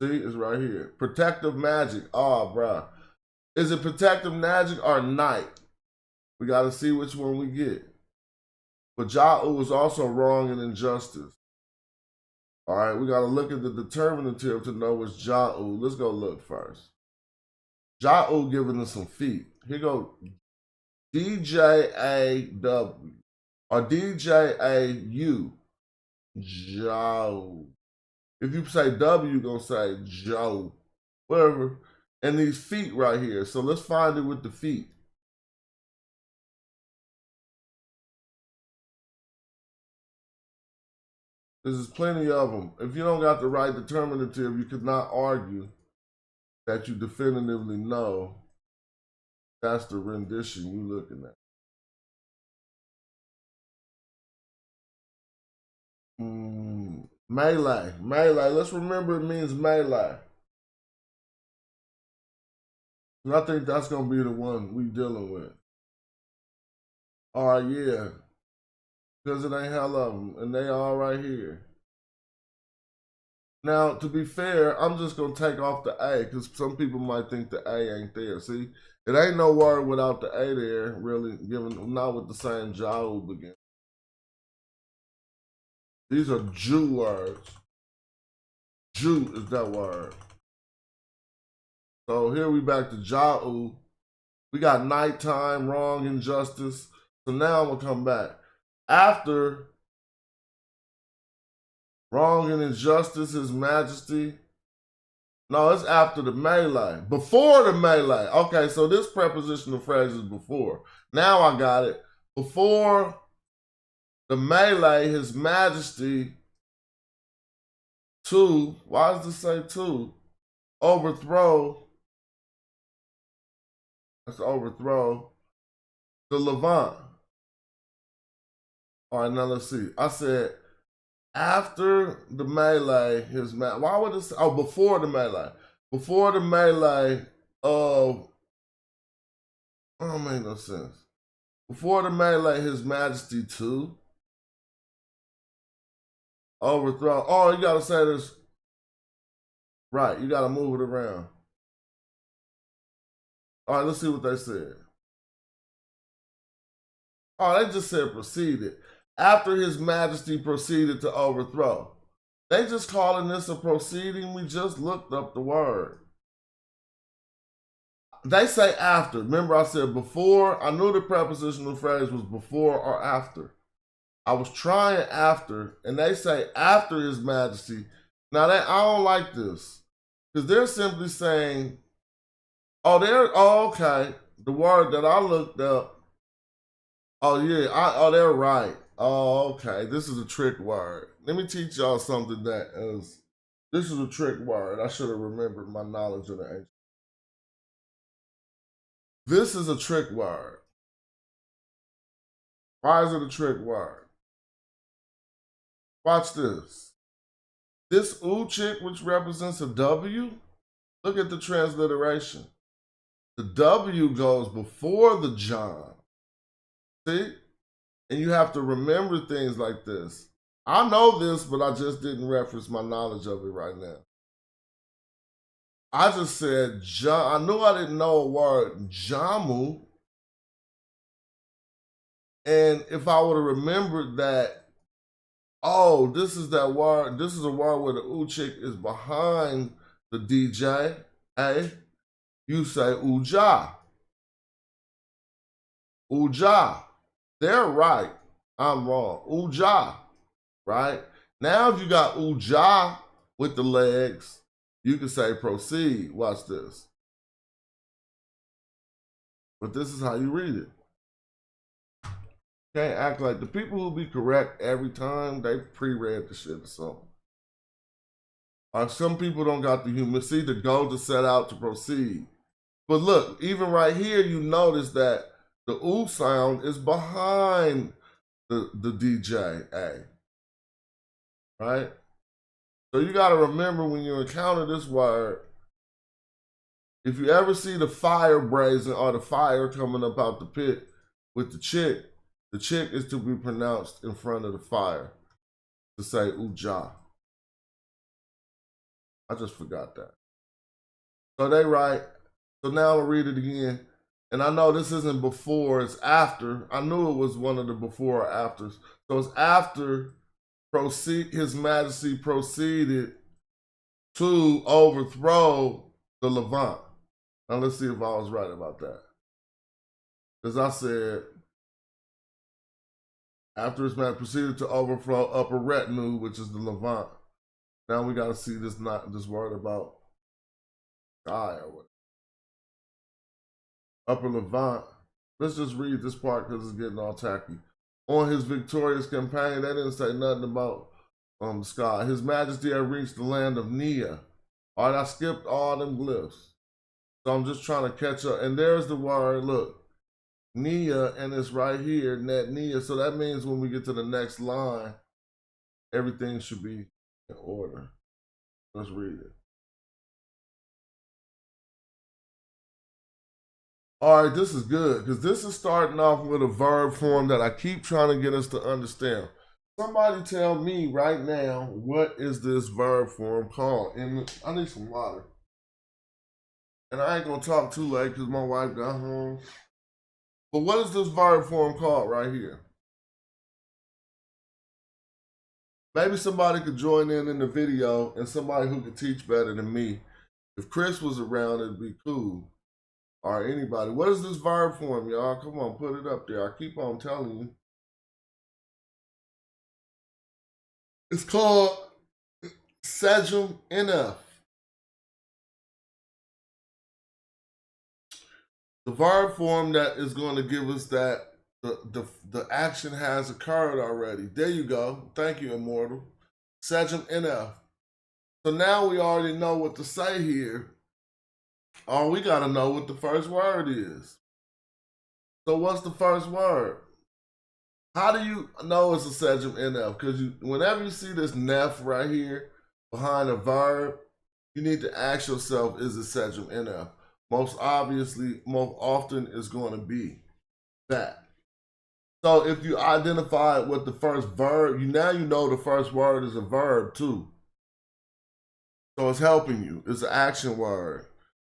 See, it's right here. Protective magic. Oh, bruh. Is it protective magic or night? We got to see which one we get. But Jah is also wrong and injustice. All right, we got to look at the determinative to know what's Jah. Let's go look first. Jah giving us some feet. Here go DJAW or DJAU. Jah. If you say W, you're going to say Joe. Whatever. And these feet right here. So let's find it with the feet. There's plenty of them. If you don't got the right determinative, you could not argue that you definitively know that's the rendition you're looking at. Melee. Let's remember it means melee. And I think that's going to be the one we dealing with. All right, yeah. Because it ain't hell of them. And they all right here. Now, to be fair, I'm just gonna take off the A because some people might think the A ain't there. See, it ain't no word without the A there, really, given not with the same jaw begin. These are Jew words. Jew is that word. So here we back to Ja'u. We got nighttime, wrong, injustice. So now I'm gonna come back. After wrong and injustice, his majesty. No, it's after the melee. Before the melee. Okay, so this prepositional phrase is before. Now I got it. Before the melee, his majesty to, why does it say to? Overthrow. That's overthrow the Levant. All right, now let's see. I said after the melee, his why would it say, oh, before the melee. Before the melee of, oh, don't make no sense. Before the melee, his majesty to overthrow. Oh, you gotta say this. Right, you gotta move it around. All right, let's see what they said. Oh, they just said proceeded. After his majesty proceeded to overthrow. They just calling this a proceeding. We just looked up the word. They say after. Remember I said before. I knew the prepositional phrase was before or after. I was trying after, and they say after his majesty. Now I don't like this. Because they're simply saying, oh, okay. The word that I looked up. Oh, yeah. They're right. Oh, okay. This is a trick word. Let me teach y'all something that is. This is a trick word. I should have remembered my knowledge of the ancient. This is a trick word. Why is it a trick word? Watch this. This uchik, which represents a W, look at the transliteration. The W goes before the John. See? And you have to remember things like this. I know this, but I just didn't reference my knowledge of it right now. I just said John. I knew I didn't know a word, Jamu. And if I would have remembered that, oh, this is that word, this is a word where the uchik is behind the DJ, you say uja. Uja. They're right. I'm wrong. Uja. Right? Now if you got uja with the legs, you can say proceed. Watch this. But this is how you read it. Can't act like the people who be correct every time, they pre-read the shit or something. Or some people don't got the humility to go to set out to proceed. But look, even right here, you notice that the oo sound is behind the DJ, right? So you got to remember when you encounter this word, if you ever see the fire brazen or the fire coming up out the pit with the chick is to be pronounced in front of the fire to say uja. I just forgot that. So they write, so now I'll read it again. And I know this isn't before, it's after. I knew it was one of the before or afters. So it's after His Majesty proceeded to overthrow the Levant. Now let's see if I was right about that. Because I said, after His Majesty proceeded to overthrow upper retinue, which is the Levant. Now we got to see this word about sky or what. Upper Levant. Let's just read this part because it's getting all tacky. On his victorious campaign, they didn't say nothing about the sky. His Majesty had reached the land of Nia. All right, I skipped all them glyphs. So I'm just trying to catch up. And there's the word, look, Nia, and it's right here, net Nia. So that means when we get to the next line, everything should be in order. Let's read it. All right, this is good because this is starting off with a verb form that I keep trying to get us to understand. Somebody tell me right now, what is this verb form called? And I need some water. And I ain't gonna talk too late because my wife got home. But what is this verb form called right here? Maybe somebody could join in the video, and somebody who could teach better than me. If Chris was around, it'd be cool. Or anybody. What is this verb form, y'all? Come on, put it up there. I keep on telling you. It's called Sejum NF. The verb form that is going to give us that the action has occurred already. There you go. Thank you, Immortal. Sejum NF. So now we already know what to say here. All we got to know what the first word is. So what's the first word? How do you know it's a Sejum NF? Because whenever you see this nef right here behind a verb, you need to ask yourself, is it Sejum NF? Most obviously, most often is going to be that. So if you identify with the first verb, now you know the first word is a verb too. So it's helping you. It's an action word.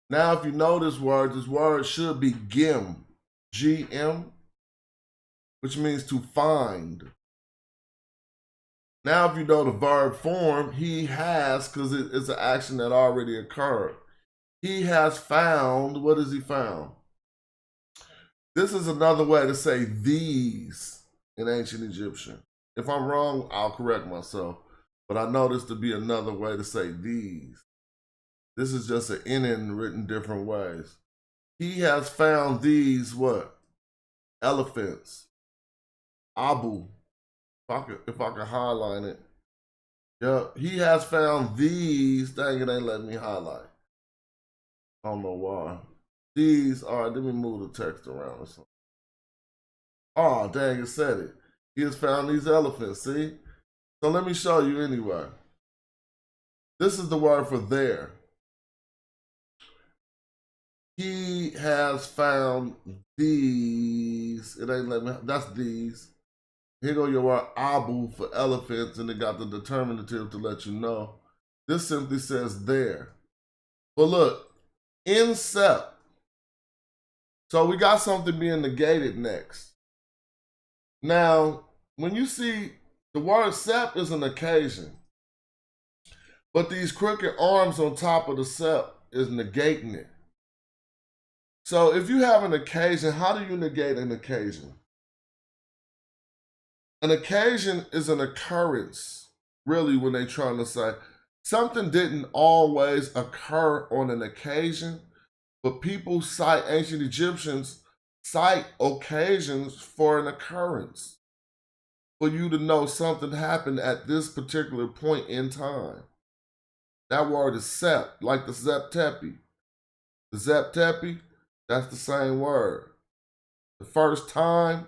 Now if you know this word should be gim, G-M, which means to find. Now if you know the verb form, he has, because it's an action that already occurred. He has found, what has he found? This is another way to say these in ancient Egyptian. If I'm wrong, I'll correct myself. But I know this to be another way to say these. This is just an in written different ways. He has found these what? Elephants. Abu. If I could highlight it. Yeah, he has found these. Dang, it ain't letting me highlight. I don't know why. These, all right, let me move the text around or something. Oh, dang, it said it. He has found these elephants, see? So let me show you anyway. This is the word for there. He has found these. It ain't let me, that's these. Here go your word abu for elephants, and it got the determinative to let you know. This simply says there. But look, in sep. So we got something being negated next. Now, when you see the word sep is an occasion, but these crooked arms on top of the sep is negating it. So if you have an occasion, how do you negate an occasion? An occasion is an occurrence, really, when they're trying to say something didn't always occur on an occasion, but people cite, ancient Egyptians cite occasions for an occurrence, for you to know something happened at this particular point in time. That word is sep, like the Zep Tepi. The Zep Tepi, that's the same word. The first time,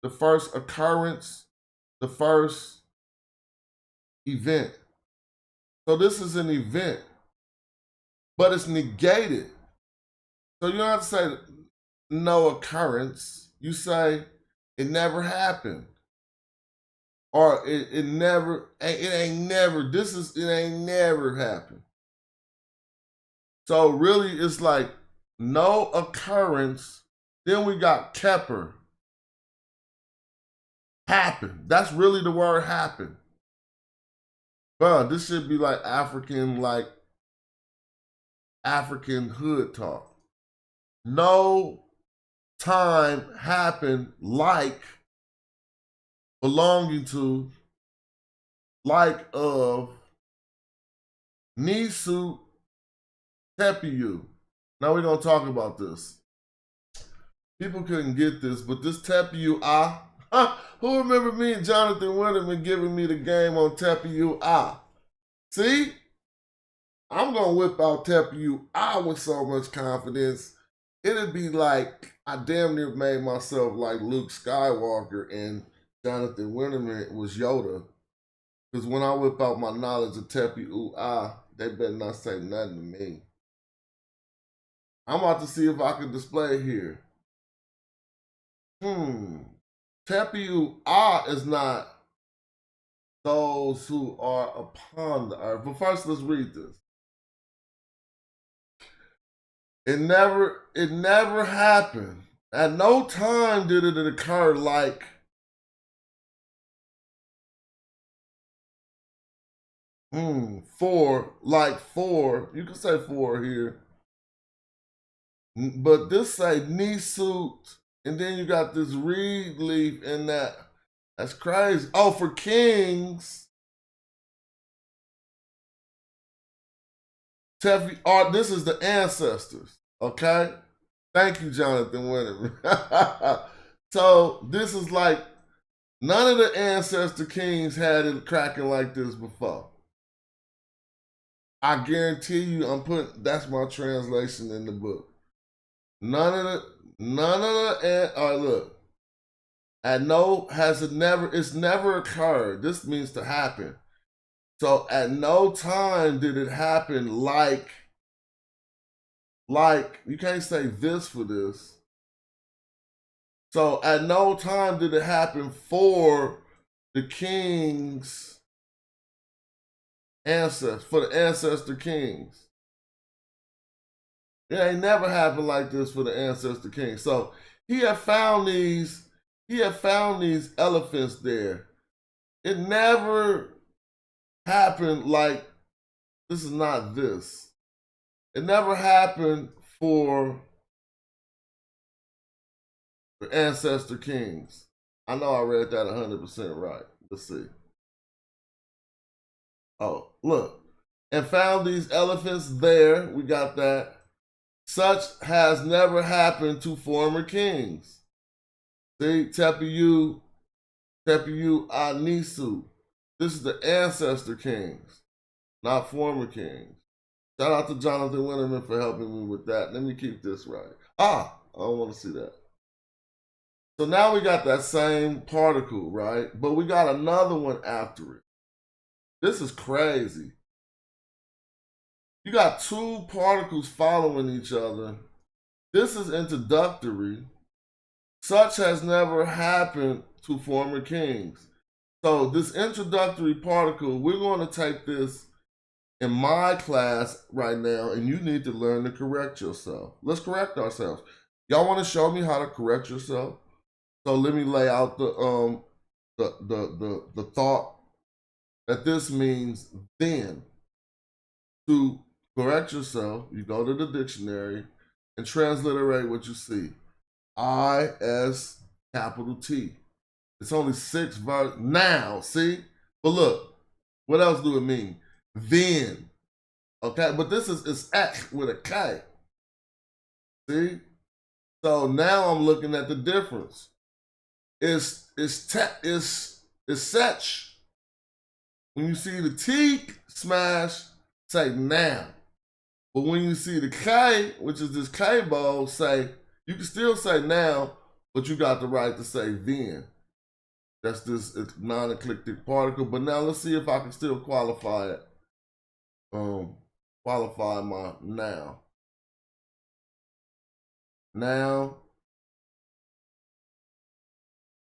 the first occurrence, the first event. So this is an event, but it's negated. So you don't have to say no occurrence. You say it never happened. Or it ain't never happened. So really it's like no occurrence. Then we got Kepper. Happen. That's really the word happen. Bro, this should be like African hood talk. No time happened like, belonging to, like of, Nisu Tepiu. Now we're going to talk about this. People couldn't get this, but this Tepiu who remember me and Jonathan Winterman giving me the game on Tepiu See? I'm going to whip out Tepiu with so much confidence. It'd be like I damn near made myself like Luke Skywalker and Jonathan Winterman was Yoda. Because when I whip out my knowledge of Tepiu they better not say nothing to me. I'm about to see if I can display it here. Tepiu is not those who are upon the earth. But first, let's read this. It never happened. At no time did it occur like four, you can say four here. But this say knee suit, and then you got this reed leaf in that. That's crazy. Oh, for kings. This is the ancestors, okay? Thank you, Jonathan Winterman. So this is like, none of the ancestor kings had it cracking like this before. I guarantee you, that's my translation in the book. It's never occurred. This means to happen. So at no time did it happen like, you can't say this for this. So at no time did it happen for the king's ancestors, for the ancestor kings. It ain't never happened like this for the ancestor kings. So he had found these elephants there. It never happened like, this is not this. It never happened for the ancestor kings. I know I read that 100% right. Let's see. Oh, look. And found these elephants there. We got that. Such has never happened to former kings. See, Tepiu Anisu. This is the ancestor kings, not former kings. Shout out to Jonathan Winterman for helping me with that. Let me keep this right. I don't want to see that. So now we got that same particle, right? But we got another one after it. This is crazy. You got two particles following each other. This is introductory. Such has never happened to former kings. So this introductory particle, we're going to take this in my class right now, and you need to learn to correct yourself. Let's correct ourselves. Y'all want to show me how to correct yourself? So let me lay out the thought that this means then. To correct yourself, you go to the dictionary and transliterate what you see. I-S capital T. It's only 6 verbs. Now, see? But look, what else do it mean? Then. Okay, but this is X with a K. See? So now I'm looking at the difference. It's such. When you see the T smash, say now. But when you see the K, which is this K bowl, say, you can still say now, but you got the right to say then. That's this non-eclectic particle. But now let's see if I can still qualify it. Qualify my now. Now.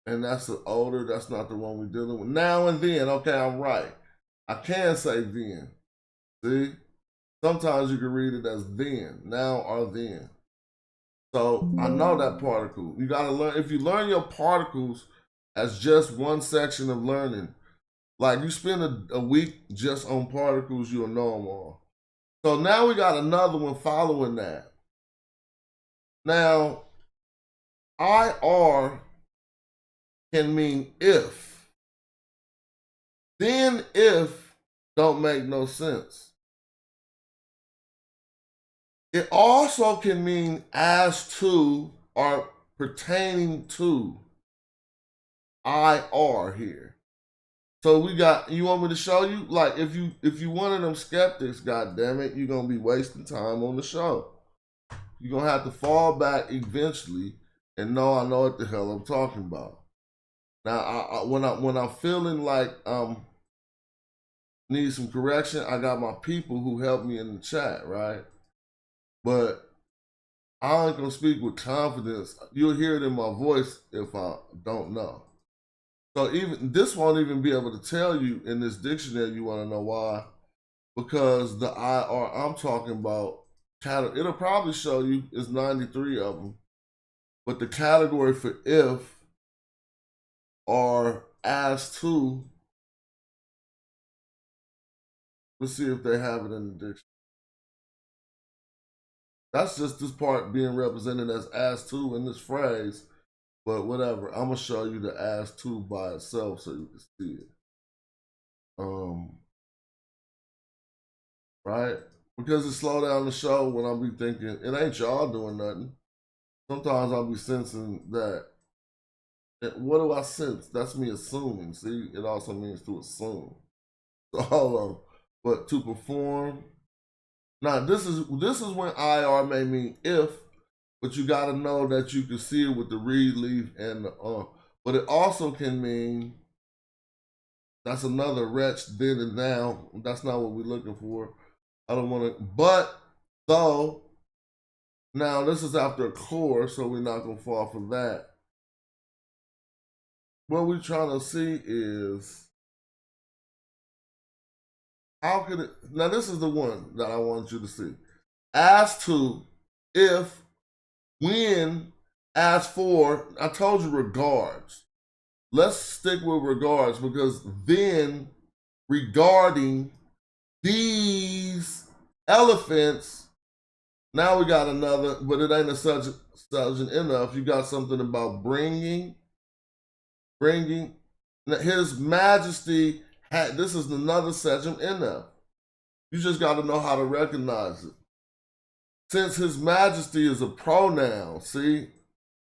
And that's the older, that's not the one we're dealing with. Now and then, okay, I'm right. I can say then. See? Sometimes you can read it as then, now or then. So I know that particle. You gotta learn, if you learn your particles as just one section of learning, like you spend a week just on particles, you'll know them all. So now we got another one following that. Now, IR can mean if. Then if don't make no sense. It also can mean as to or pertaining to. IR here. So we got, you want me to show you? Like if you one of them skeptics, god damn it, you're gonna be wasting time on the show. You're gonna have to fall back eventually and know I know what the hell I'm talking about. Now when I'm feeling like need some correction, I got my people who help me in the chat, right? But I ain't gonna speak with confidence. You'll hear it in my voice if I don't know. So even this won't even be able to tell you in this dictionary. You want to know why? Because the IR I'm talking about, it'll probably show you is 93 of them. But the category for if are as to. Let's see if they have it in the dictionary. That's just this part being represented as to in this phrase. But whatever, I'm gonna show you the as to by itself so you can see it. Right? Because it slow down the show when I'll be thinking, it ain't y'all doing nothing. Sometimes I'll be sensing that. What do I sense? That's me assuming. See, it also means to assume. So hold on. But to perform. Now this is when IR may mean if, but you gotta know that you can see it with the read, leave, and the But it also can mean that's another wretch then and now. That's not what we're looking for. I don't want to, but though, now this is after a core, so we're not gonna fall for that. What we're trying to see is how could it, now this is the one that I want you to see. As to, if, when, as for, I told you regards. Let's stick with regards because then regarding these elephants, now we got another, but it ain't a subject enough. You got something about bringing. Now, His Majesty had, this is another subject enough. You just got to know how to recognize it. Since His Majesty is a pronoun, see,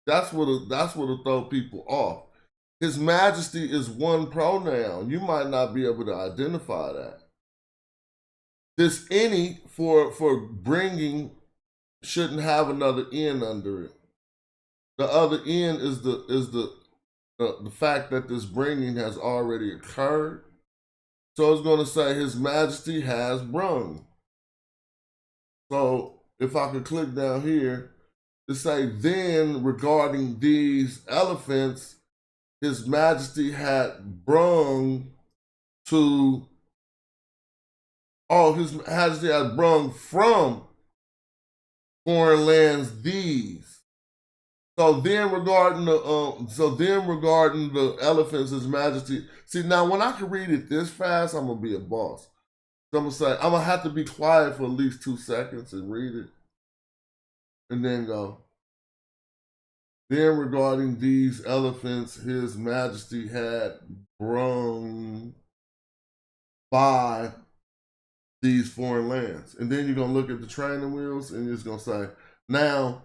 that's what'll throw people off. His Majesty is one pronoun. You might not be able to identify that. This any for bringing shouldn't have another N under it. The other N is the fact that this bringing has already occurred. So it's going to say His Majesty has brung. So if I could click down here to say then regarding these elephants, His Majesty had brung to, His Majesty had brung from foreign lands these. So then regarding the elephants, His Majesty. See, now when I can read it this fast, I'm gonna be a boss. So I'm gonna say I'm gonna have to be quiet for at least 2 seconds and read it, and then go. Then regarding these elephants, His Majesty had brung by these foreign lands. And then you're going to look at the training wheels and you're just going to say, now,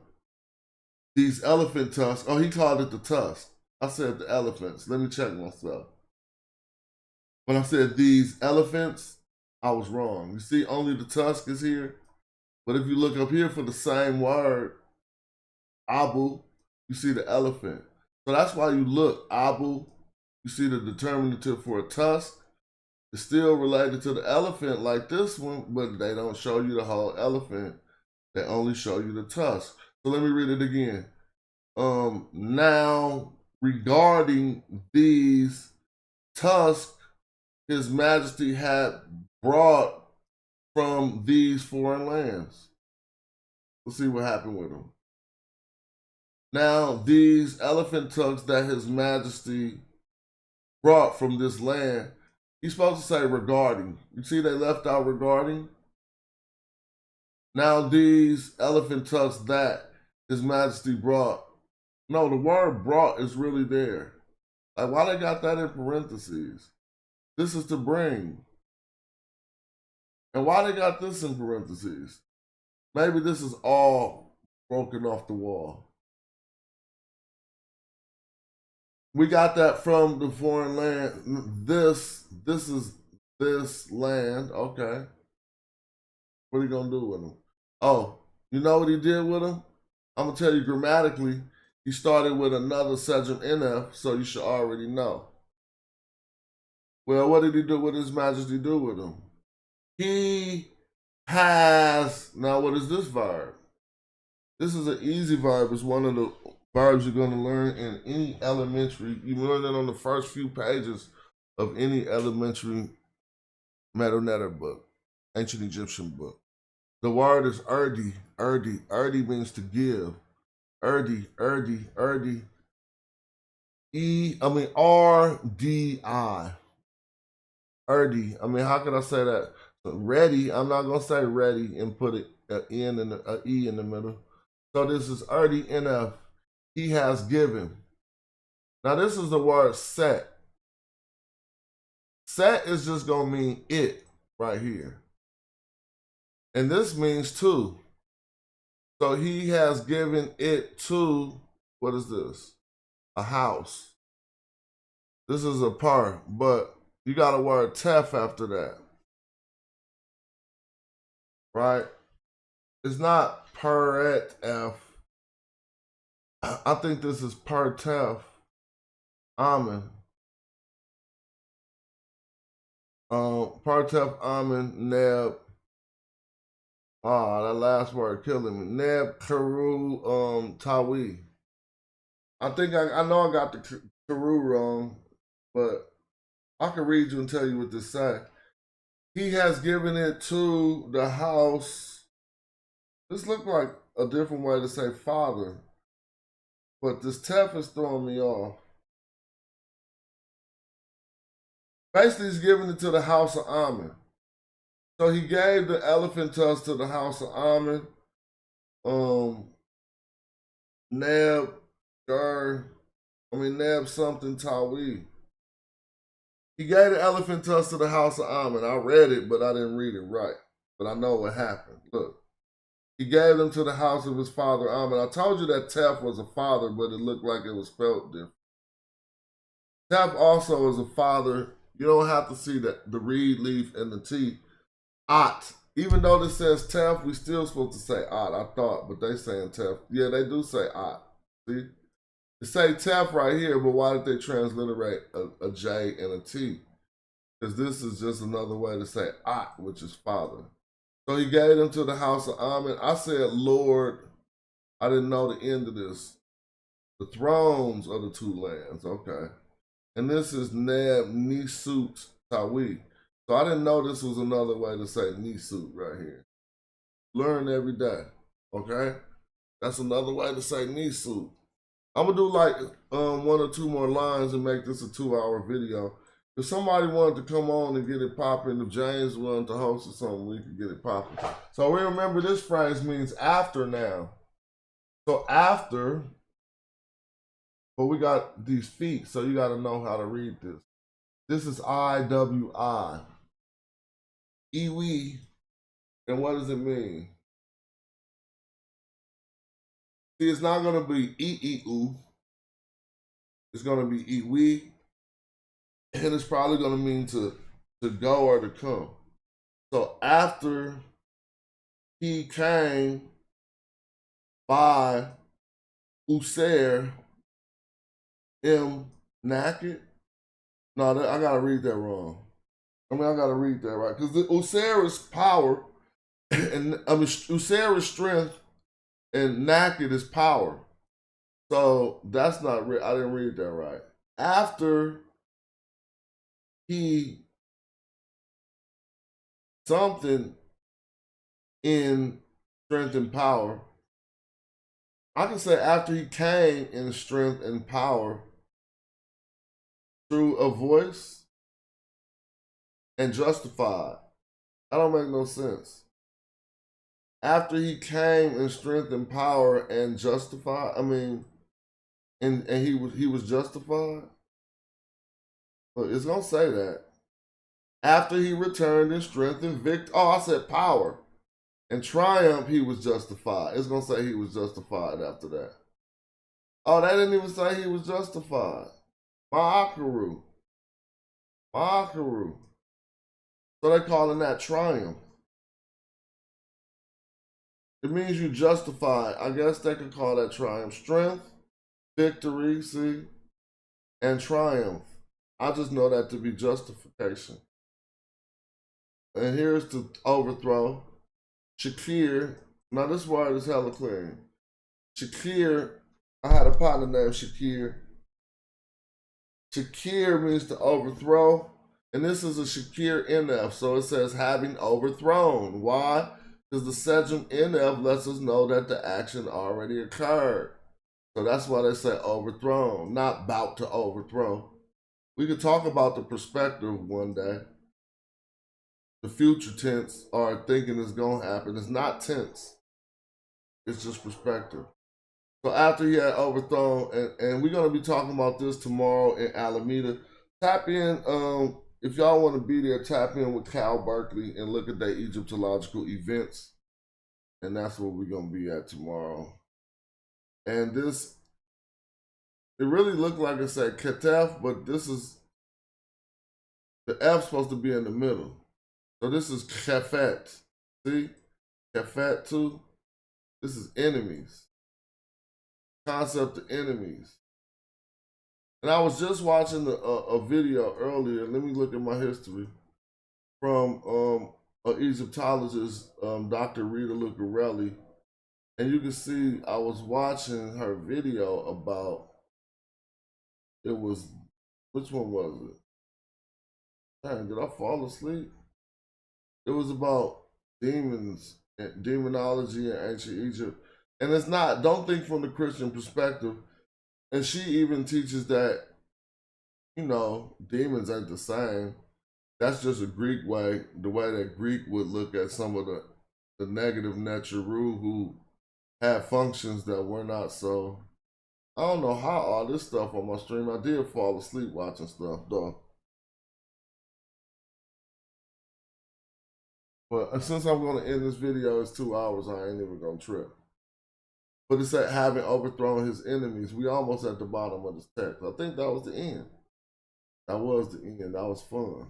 these elephant tusks, he called it the tusk. I said the elephants. Let me check myself. When I said these elephants, I was wrong. You see, only the tusk is here. But if you look up here for the same word, abu, you see the elephant. So that's why you look, abu, you see the determinative for a tusk. It's still related to the elephant like this one, but they don't show you the whole elephant. They only show you the tusk. So let me read it again. Now, regarding these tusks, His Majesty had brought from these foreign lands. Let's see what happened with them. Now, these elephant tusks that His Majesty brought from this land, he's supposed to say regarding. You see they left out regarding? Now, these elephant tusks that His Majesty brought. No, the word brought is really there. Like, why they got that in parentheses? This is to bring. And why they got this in parentheses? Maybe this is all broken off the wall. We got that from the foreign land. This is this land. Okay. What are you going to do with them? Oh, you know what he did with them? I'm going to tell you grammatically. He started with another subject NF, so you should already know. Well, what did he do? What did His Majesty do with them? He has, now what is this verb? This is an easy verb. It's one of the verbs you're going to learn in any elementary. You learn it on the first few pages of any elementary Metal Netter book, ancient Egyptian book. The word is erdi. Erdi means to give. Erdi. R-D-I. Erdi. I mean, how can I say that? Ready. I'm not gonna say ready and put an N and an E in the middle. So this is Erdi NF. He has given. Now this is the word set. Set is just gonna mean it right here. And this means to. So he has given it to, what is this? A house. This is a par, but you got a word tef after that. Right? It's not per et f. I think this is per tef. Amen. Per tef amen neb. That last word killing me. Neb Karu Tawi. I think I know I got the Karu wrong, but I can read you and tell you what this say. He has given it to the house. This looked like a different way to say father, but this tef is throwing me off. Basically, he's giving it to the house of Amen. So he gave the elephant tusk to the house of Amen. Neb something Tawi. He gave the elephant tusk to the house of Amen. I read it, but I didn't read it right. But I know what happened. Look. He gave them to the house of his father Amen. I told you that Tef was a father, but it looked like it was spelled different. Tef also is a father. You don't have to see the reed, leaf, and the T. Ot. Even though this says Tef, we still supposed to say Ot, I thought, but they saying Tef. Yeah, they do say Ot. See? They say Tef right here, but why did they transliterate a J and a T? Because this is just another way to say Ot, which is father. So he gave them to the house of Amen. I said, Lord, I didn't know the end of this. The thrones of the two lands, okay. And this is Neb Nisut Tawi. So I didn't know this was another way to say Nisut right here. Learn every day, okay? That's another way to say Nisut. I'm gonna do like 1 or 2 more lines and make this a 2-hour video. If somebody wanted to come on and get it popping, if James wanted to host or something, we could get it popping. So we remember this phrase means after now. So after, but we got these feet, so you gotta know how to read this. This is I-W-I. Iwi, and what does it mean? See, it's not gonna be E-E-U. It's gonna be Iwi. And it's probably going to mean to go or to come. So after he came by User M naked. No, I got to read that wrong. I got to read that right. Because User is power. And User is strength. And naked is power. So that's not, I didn't read that right. After he something in strength and power. I can say after he came in strength and power through a voice and justified. That don't make no sense. After he came in strength and power and justified, and he was justified. But it's gonna say that. After he returned in strength and victory. Oh, I said power. And triumph, he was justified. It's gonna say he was justified after that. Oh, they didn't even say he was justified. Ma'akaru. So they calling that triumph. It means you justified. I guess they could call that triumph. Strength, victory, see, and triumph. I just know that to be justification. And here's to overthrow. Shakir. Now this word is hella clear. Shakir I had a partner named Shakir. Shakir means to overthrow, and this is a Shakir NF, so it says having overthrown. Why? Because the Sejm NF lets us know that the action already occurred. So that's why they say overthrown, not about to overthrow. We could talk about the perspective one day. The future tense or thinking it's going to happen. It's not tense. It's just perspective. So after he had overthrown, and we're going to be talking about this tomorrow in Alameda. Tap in, if y'all want to be there, tap in with Cal Berkeley and look at their Egyptological events. And that's where we're going to be at tomorrow. And this, it really looked like it said Ketef, but this is, the F supposed to be in the middle. So this is Kefet. See? Kefet too. This is enemies. Concept of enemies. And I was just watching a video earlier. Let me look at my history. From an Egyptologist, Dr. Rita Lucarelli. And you can see I was watching her video about, it was, which one was it? Dang, did I fall asleep? It was about demons and demonology in ancient Egypt. And it's not, don't think from the Christian perspective. And she even teaches that, you know, demons ain't the same. That's just a Greek way, the way that Greek would look at some of the negative Netcheru who had functions that were not so. I don't know how all this stuff on my stream. I did fall asleep watching stuff though. But since I'm going to end this video, it's 2 hours, I ain't even going to trip. But it said having overthrown his enemies. We almost at the bottom of this text. I think that was the end. That was the end. That was fun.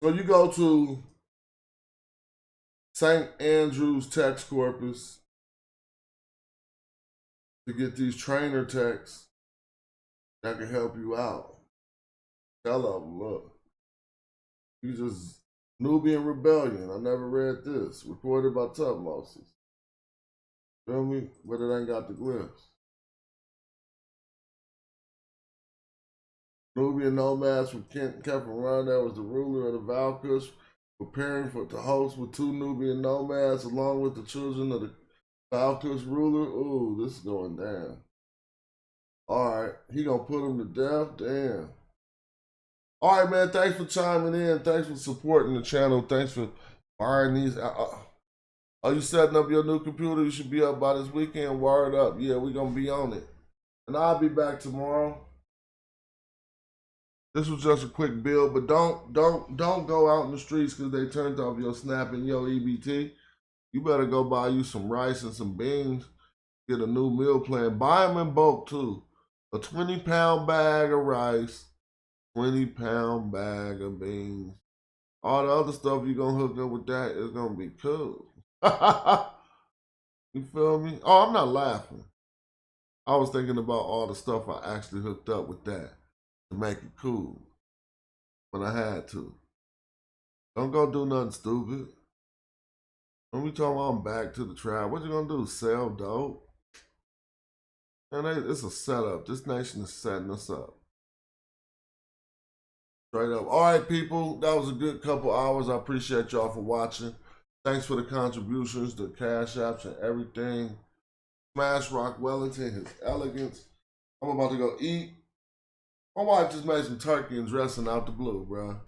So you go to St. Andrew's text corpus to get these trainer texts that can help you out. Tell them, look, you just Nubian Rebellion. I never read this. Recorded by Tutmosis. Feel me? But it ain't got the glyphs. Nubian nomads from Kefren that was the ruler of the Valkush, preparing to host with 2 Nubian nomads along with the children of the Valkush ruler. Ooh, this is going down. All right, he gonna put him to death? Damn. All right, man, thanks for chiming in. Thanks for supporting the channel. Thanks for firing these. Are you setting up your new computer? You should be up by this weekend. Wire it up. Yeah, we're going to be on it. And I'll be back tomorrow. This was just a quick build, but don't go out in the streets because they turned off your Snap and your EBT. You better go buy you some rice and some beans. Get a new meal plan. Buy them in bulk, too. A 20-pound bag of rice, 20-pound bag of beans. All the other stuff you're going to hook up with that is going to be cool. You feel me? Oh, I'm not laughing. I was thinking about all the stuff I actually hooked up with that to make it cool when I had to. Don't go do nothing stupid. When we talking about I'm back to the tribe, what you gonna do? Sell dope? And it's a setup. This nation is setting us up. Straight up. All right, people. That was a good couple hours. I appreciate y'all for watching. Thanks for the contributions, the cash apps, and everything. Smash Rock Wellington, his elegance. I'm about to go eat. My wife just made some turkey and dressing out the blue, bro.